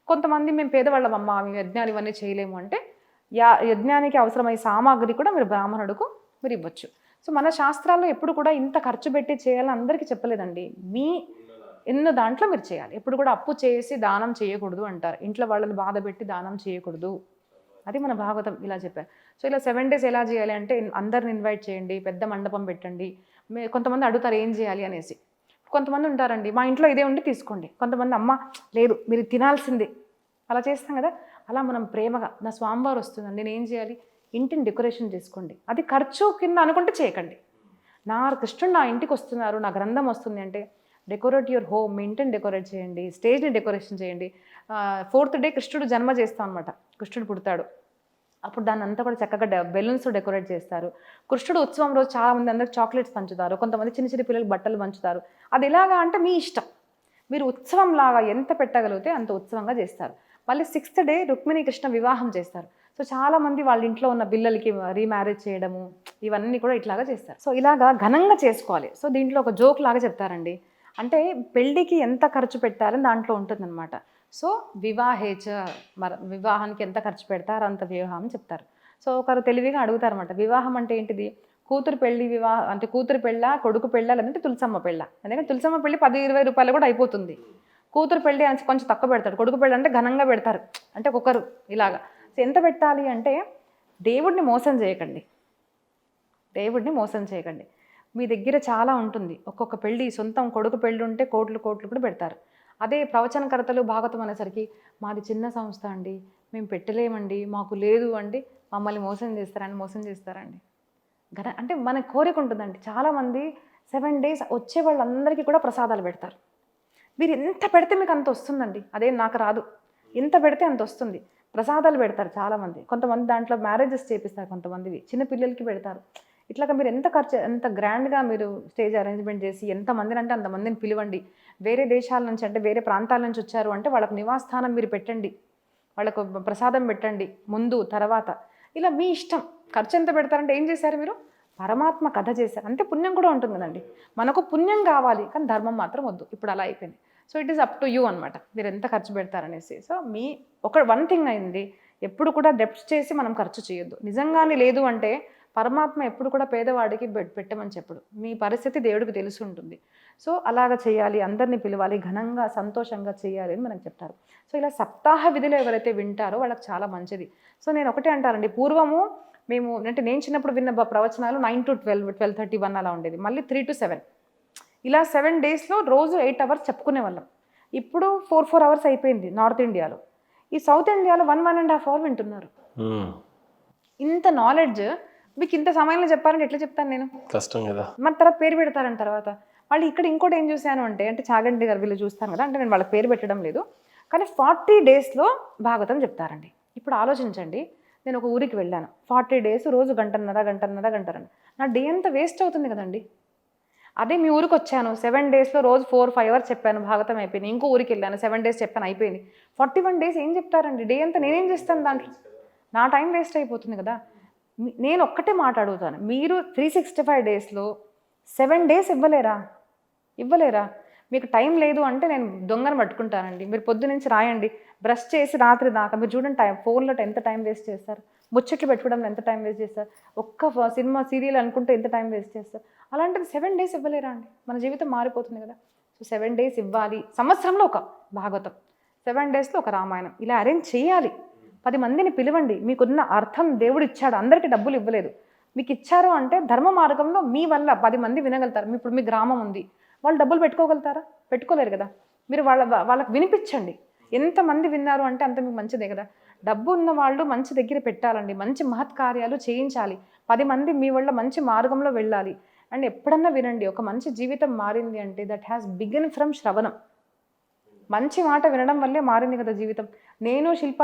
కొంతమంది మేము పేదవాళ్ళమమ్మా, మేము యజ్ఞాలు ఇవన్నీ చేయలేము అంటే యజ్ఞానికి అవసరమయ్యే సామాగ్రి కూడా మీరు బ్రాహ్మణుడుకు మీరు ఇవ్వచ్చు. సో మన శాస్త్రాల్లో ఎప్పుడు కూడా ఇంత ఖర్చు పెట్టి చేయాలని అందరికీ చెప్పలేదండి. మీ ఎన్నో దాంట్లో మీరు చేయాలి. ఎప్పుడు కూడా అప్పు చేసి దానం చేయకూడదు అంటారు, ఇంట్లో వాళ్ళని బాధ పెట్టి దానం చేయకూడదు, అది మన భాగవతం ఇలా చెప్పారు. సో ఇలా 7 days ఎలా చేయాలి అంటే అందరిని ఇన్వైట్ చేయండి, పెద్ద మండపం పెట్టండి. కొంతమంది అడుగుతారు ఏం చేయాలి అనేసి. కొంతమంది ఉంటారండి, మా ఇంట్లో ఇదే ఉండి తీసుకోండి. కొంతమంది అమ్మ లేదు మీరు తినాల్సిందే, అలా చేస్తాం కదా. అలా మనం ప్రేమగా నా స్వామివారు వస్తుందండి నేను ఏం చేయాలి, ఇంటిని డెకరేషన్ చేసుకోండి. అది ఖర్చు కింద అనుకుంటే చేయకండి. నా కృష్ణుడు నా ఇంటికి వస్తున్నారు, నా గ్రంథం వస్తుంది అంటే డెకరేట్ యువర్ హోమ్, మీ ఇంటిని డెకరేట్ చేయండి, స్టేజ్ని డెకరేషన్ చేయండి. 4th day కృష్ణుడు జన్మ చేస్తాం అనమాట, కృష్ణుడు పుడతాడు, అప్పుడు దాన్ని అంతా కూడా చక్కగా బెలూన్స్ డెకరేట్ చేస్తారు. కృష్ణుడు ఉత్సవం రోజు చాలామంది అందరికి చాక్లెట్స్ పంచుతారు, కొంతమంది చిన్న చిన్న పిల్లలకు బట్టలు పంచుతారు. అది ఎలాగా అంటే మీ ఇష్టం, మీరు ఉత్సవం లాగా ఎంత పెట్టగలిగితే అంత ఉత్సవంగా చేస్తారు. మళ్ళీ 6th day రుక్మిణీ కృష్ణ వివాహం చేస్తారు. సో చాలామంది వాళ్ళ ఇంట్లో ఉన్న పిల్లలకి రీమ్యారేజ్ చేయడము ఇవన్నీ కూడా ఇట్లాగా చేస్తారు. సో ఇలాగా ఘనంగా చేసుకోవాలి. సో దీంట్లో ఒక జోక్ లాగా చెప్తారండి, అంటే పెళ్ళికి ఎంత ఖర్చు పెట్టాలని దాంట్లో ఉంటుందన్నమాట. సో వివాహేచ, వివాహానికి ఎంత ఖర్చు పెడతారు అంత వివాహం చెప్తారు. సో ఒకరు తెలివిగా అడుగుతారన్నమాట, వివాహం అంటే ఏంటిది, కూతురు పెళ్ళి వివాహం అంటే కూతురు పెళ్ళ, కొడుకు పెళ్ళ, లేదంటే తులసమ్మ పెళ్ళ. ఎందుకంటే తులసమ్మ పెళ్ళి 10-20 రూపాయలు కూడా అయిపోతుంది. కూతురు పెళ్ళి అని కొంచెం తక్కువ పెడతాడు, కొడుకు పెళ్ళి అంటే ఘనంగా పెడతారు, అంటే ఒక్కొక్కరు ఇలాగా. సో ఎంత పెట్టాలి అంటే దేవుడిని మోసం చేయకండి, దేవుడిని మోసం చేయకండి. మీ దగ్గర చాలా ఉంటుంది, ఒక్కొక్క పెళ్ళి సొంతం కొడుకు పెళ్ళి ఉంటే కోట్లు కూడా పెడతారు. అదే ప్రవచనకర్తలు భాగవతం అనేసరికి మాది చిన్న సంస్థ అండి, మేము పెట్టలేమండి, మాకు లేదు అండి, మమ్మల్ని మోసం చేస్తారండి. అంటే మన కోరిక ఉంటుందండి. చాలామంది 7 days వచ్చే వాళ్ళందరికీ కూడా ప్రసాదాలు పెడతారు. మీరు ఎంత పెడితే మీకు అంత వస్తుందండి, అదే నాకు రాదు, ఎంత పెడితే అంత వస్తుంది. ప్రసాదాలు పెడతారు చాలామంది, కొంతమంది దాంట్లో మ్యారేజెస్ చేపిస్తారు, కొంతమందివి చిన్న పిల్లలకి పెడతారు. ఇట్లాగా మీరు ఎంత గ్రాండ్గా మీరు స్టేజ్ అరేంజ్మెంట్ చేసి ఎంతమందిని అంటే అంతమందిని పిలవండి. వేరే దేశాల నుంచి అంటే వేరే ప్రాంతాల నుంచి వచ్చారు అంటే వాళ్ళకు నివాసస్థానం మీరు పెట్టండి, వాళ్ళకు ప్రసాదం పెట్టండి ముందు తర్వాత, ఇలా మీ ఇష్టం. ఖర్చు ఎంత పెడతారంటే ఏం చేశారు మీరు, పరమాత్మ కథ చేశారు, అంతే. పుణ్యం కూడా ఉంటుంది కదండి, మనకు పుణ్యం కావాలి కానీ ధర్మం మాత్రం వద్దు, ఇప్పుడు అలా అయిపోయింది. So it is up to you అనమాట, మీరు ఎంత ఖర్చు పెడతారనేసి. సో మీ వన్ థింగ్ అయింది, ఎప్పుడు కూడా డెప్స్ చేసి మనం ఖర్చు చేయొద్దు. నిజంగానే లేదు అంటే పరమాత్మ ఎప్పుడు కూడా పేదవాడికి పెట్టమని చెప్పడు. మీ పరిస్థితి దేవుడికి తెలిసి ఉంటుంది. సో అలాగ చేయాలి, అందరినీ పిలవాలి, ఘనంగా సంతోషంగా చేయాలి అని మనకు చెప్తారు. సో ఇలా సప్తాహ విధిలో ఎవరైతే వింటారో వాళ్ళకి చాలా మంచిది. సో నేను ఒకటే అంటారండి, పూర్వము మేము అంటే నేను చిన్నప్పుడు విన్న ప్రవచనాలు 9 to 12, 12:31 అలా ఉండేది. మళ్ళీ 3 to 7 ఇలా 7 డేస్లో రోజు 8 hours చెప్పుకునే వాళ్ళం. ఇప్పుడు 4 hours అయిపోయింది నార్త్ ఇండియాలో. ఈ సౌత్ ఇండియాలో 1.5 hour వింటున్నారు. ఇంత నాలెడ్జ్ మీకు ఇంత సమయంలో చెప్పాలంటే ఎట్లా చెప్తాను నేను? కష్టం కదా. మన తర్వాత పేరు పెడతారని తర్వాత వాళ్ళు ఇక్కడ ఇంకోటి ఏం చూశాను అంటే చాగంటి గారు వీళ్ళు చూస్తాను కదా, అంటే నేను వాళ్ళకి పేరు పెట్టడం లేదు, కానీ 40 daysలో భాగవతం చెప్తారండి. ఇప్పుడు ఆలోచించండి, నేను ఒక ఊరికి వెళ్ళాను, 40 days రోజు గంటన్నర నా డే అంతా వేస్ట్ అవుతుంది కదండి. అదే మీ ఊరికి వచ్చాను, 7 daysలో రోజు 4-5 hours చెప్పాను, భాగవతం అయిపోయింది. ఇంకో ఊరికి వెళ్ళాను, 7 days చెప్పాను, అయిపోయింది. 41 days ఏం చెప్తారండి? డే అంతా నేనేం చేస్తాను దాంట్లో? నా టైం వేస్ట్ అయిపోతుంది కదా. నేను ఒక్కటే మాట అడుగుతాను, మీరు 365 daysలో 7 days ఇవ్వలేరా? మీకు టైం లేదు అంటే నేను దొంగను పట్టుకుంటానండి. మీరు పొద్దు నుంచి రాయండి, బ్రష్ చేసి రాత్రి దాకా మీరు చూడండి, ఫోన్లో ఎంత టైం వేస్ట్ చేస్తారు, ముచ్చట్లు పెట్టుకోవడంలో ఎంత టైం వేస్ట్ చేస్తారు, ఒక్క సినిమా సీరియల్ అనుకుంటే ఎంత టైం వేస్ట్ చేస్తారు. అలాంటిది 7 days ఇవ్వలేరా అండి? మన జీవితం మారిపోతుంది కదా. సో 7 days ఇవ్వాలి, సంవత్సరంలో ఒక భాగవతం, 7 daysలో ఒక రామాయణం, ఇలా అరేంజ్ చేయాలి. 10 మందిని పిలవండి. మీకున్న అర్థం దేవుడు ఇచ్చాడు, అందరికీ డబ్బులు ఇవ్వలేదు, మీకు ఇచ్చారు అంటే ధర్మ మార్గంలో మీ వల్ల 10 మంది వినగలుగుతారు. ఇప్పుడు మీ గ్రామం ఉంది, వాళ్ళు డబ్బులు పెట్టుకోగలుగుతారా? పెట్టుకోలేరు కదా. మీరు వాళ్ళకి వినిపించండి, ఎంతమంది విన్నారు అంటే అంత మీకు మంచిదే కదా. డబ్బు ఉన్న వాళ్ళు మంచి దగ్గర పెట్టాలండి, మంచి మహత్కార్యాలు చేయించాలి, 10 మంది మీ వల్ల మంచి మార్గంలో వెళ్ళాలి. అండ్ ఎప్పుడన్నా వినండి, ఒక మంచి జీవితం మారింది అంటే దట్ హ్యాస్ బిగిన్ ఫ్రమ్ శ్రవణం. మంచి మాట వినడం వల్లే మారింది కదా జీవితం. నేను శిల్ప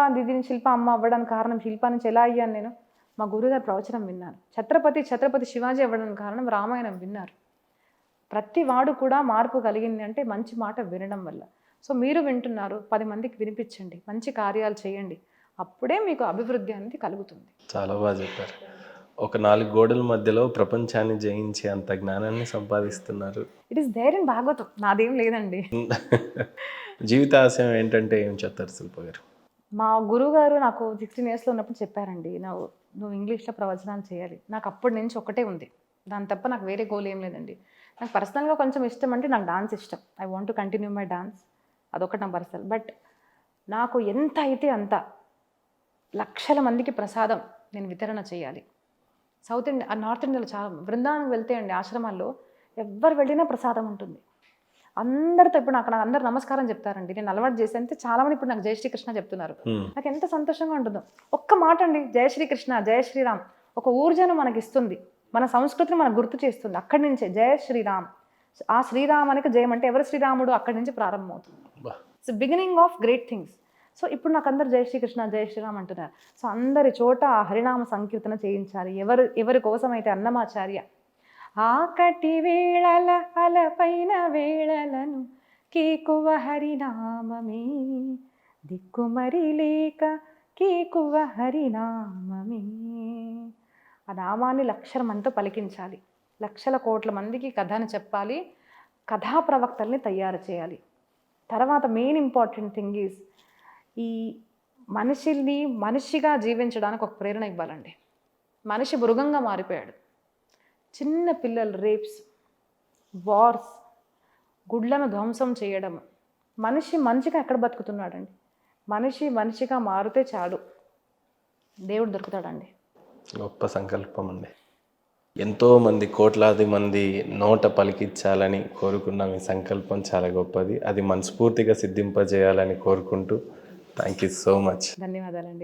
అమ్మ అవ్వడానికి కారణం, శిల్ప నుంచి ఎలా అయ్యాను నేను? మా గురుగారు ప్రవచనం విన్నాను. ఛత్రపతి శివాజీ అవ్వడానికి కారణం రామాయణం విన్నారు. ప్రతి వాడు కూడా మార్పు కలిగింది అంటే మంచి మాట వినడం వల్ల. సో మీరు వింటున్నారు, 10 మందికి వినిపించండి, మంచి కార్యాలు చేయండి, అప్పుడే మీకు అభివృద్ధి అనేది కలుగుతుంది. చాలా బాగా చెప్పారు. ఒక 4 గోడల మధ్యలో ప్రపంచాన్ని జయించే అంత జ్ఞానాన్ని సంపాదిస్తున్నారు. It is there in Bhagavatam, నాదేం లేదండి. జీవిత ఆశయం ఏంటంటే ఏం చెప్తారు శిల్ప గారు? మా గురువుగారు నాకు 16 yearsలో ఉన్నప్పుడు చెప్పారండి, నువ్వు ఇంగ్లీష్లో ప్రవచనాలు చేయాలి. నాకు అప్పటి నుంచి ఒకటే ఉంది, దాని తప్ప నాకు వేరే గోల్ ఏం లేదండి. నాకు పర్సనల్గా కొంచెం ఇష్టం అంటే నాకు డాన్స్ ఇష్టం. I want to continue my dance, అదొకటి నా పర్సనల్. బట్ నాకు ఎంత అయితే అంత లక్షల మందికి ప్రసాదం నేను వితరణ చేయాలి. నార్త్ ఇండియాలో చాలా బృందావనం వెళ్తే అండి, ఆశ్రమాల్లో ఎవరు వెళ్ళినా ప్రసాదం ఉంటుంది. అందరితో ఇప్పుడు నాకు అందరు నమస్కారం చెప్తారండి. నేను అలవాటు చేసి అంటే చాలామంది ఇప్పుడు నాకు జై శ్రీకృష్ణ చెప్తున్నారు. నాకు ఎంత సంతోషంగా ఉంటుందో. ఒక్క మాట అండి, జై శ్రీకృష్ణ, జై శ్రీరామ్, ఒక ఊర్జను మనకి ఇస్తుంది, మన సంస్కృతిని మనకు గుర్తు చేస్తుంది. అక్కడి నుంచే జయ శ్రీరామ్, ఆ శ్రీరామానికి జయం అంటే ఎవరు? శ్రీరాముడు. అక్కడి నుంచి ప్రారంభమవుతుంది. So beginning of great things. So ఇప్పుడు నాకు అందరు జై శ్రీకృష్ణ, జై శ్రీరామ్ అంటున్నారు. సో అందరి చోట ఆ హరినామ సంకీర్తన చేయించాలి. ఎవరి కోసమైతే అన్నమాచార్య ఆకటి వేళల అలపైన వేళలను కీకువ హరినామమే, దిక్కుమరి లేక కీకువ హరినామమే. ఆ నామాన్ని లక్షల మందితో పలికించాలి, లక్షల కోట్ల మందికి కథను చెప్పాలి, కథా ప్రవక్తల్ని తయారు చేయాలి. తర్వాత మెయిన్ ఇంపార్టెంట్ థింగ్ ఈజ్ ఈ మనిషిని మనిషిగా జీవించడానికి ఒక ప్రేరణ ఇవ్వాలండి. మనిషి మృగంగా మారిపోయాడు. చిన్న పిల్లలు రేప్స్, వార్స్, గుడ్లను ధ్వంసం చేయడం. మనిషి మంచిగా ఎక్కడ బతుకుతున్నాడండి? మనిషిగా మారితే చాలు, దేవుడు దొరుకుతాడండి. గొప్ప సంకల్పం అండి. ఎంతోమంది కోట్లాది మంది నోట పలికించాలని కోరుకున్న మీ సంకల్పం చాలా గొప్పది. అది మనస్ఫూర్తిగా సిద్ధింపజేయాలని కోరుకుంటూ థ్యాంక్ యూ సో మచ్. ధన్యవాదాలండి.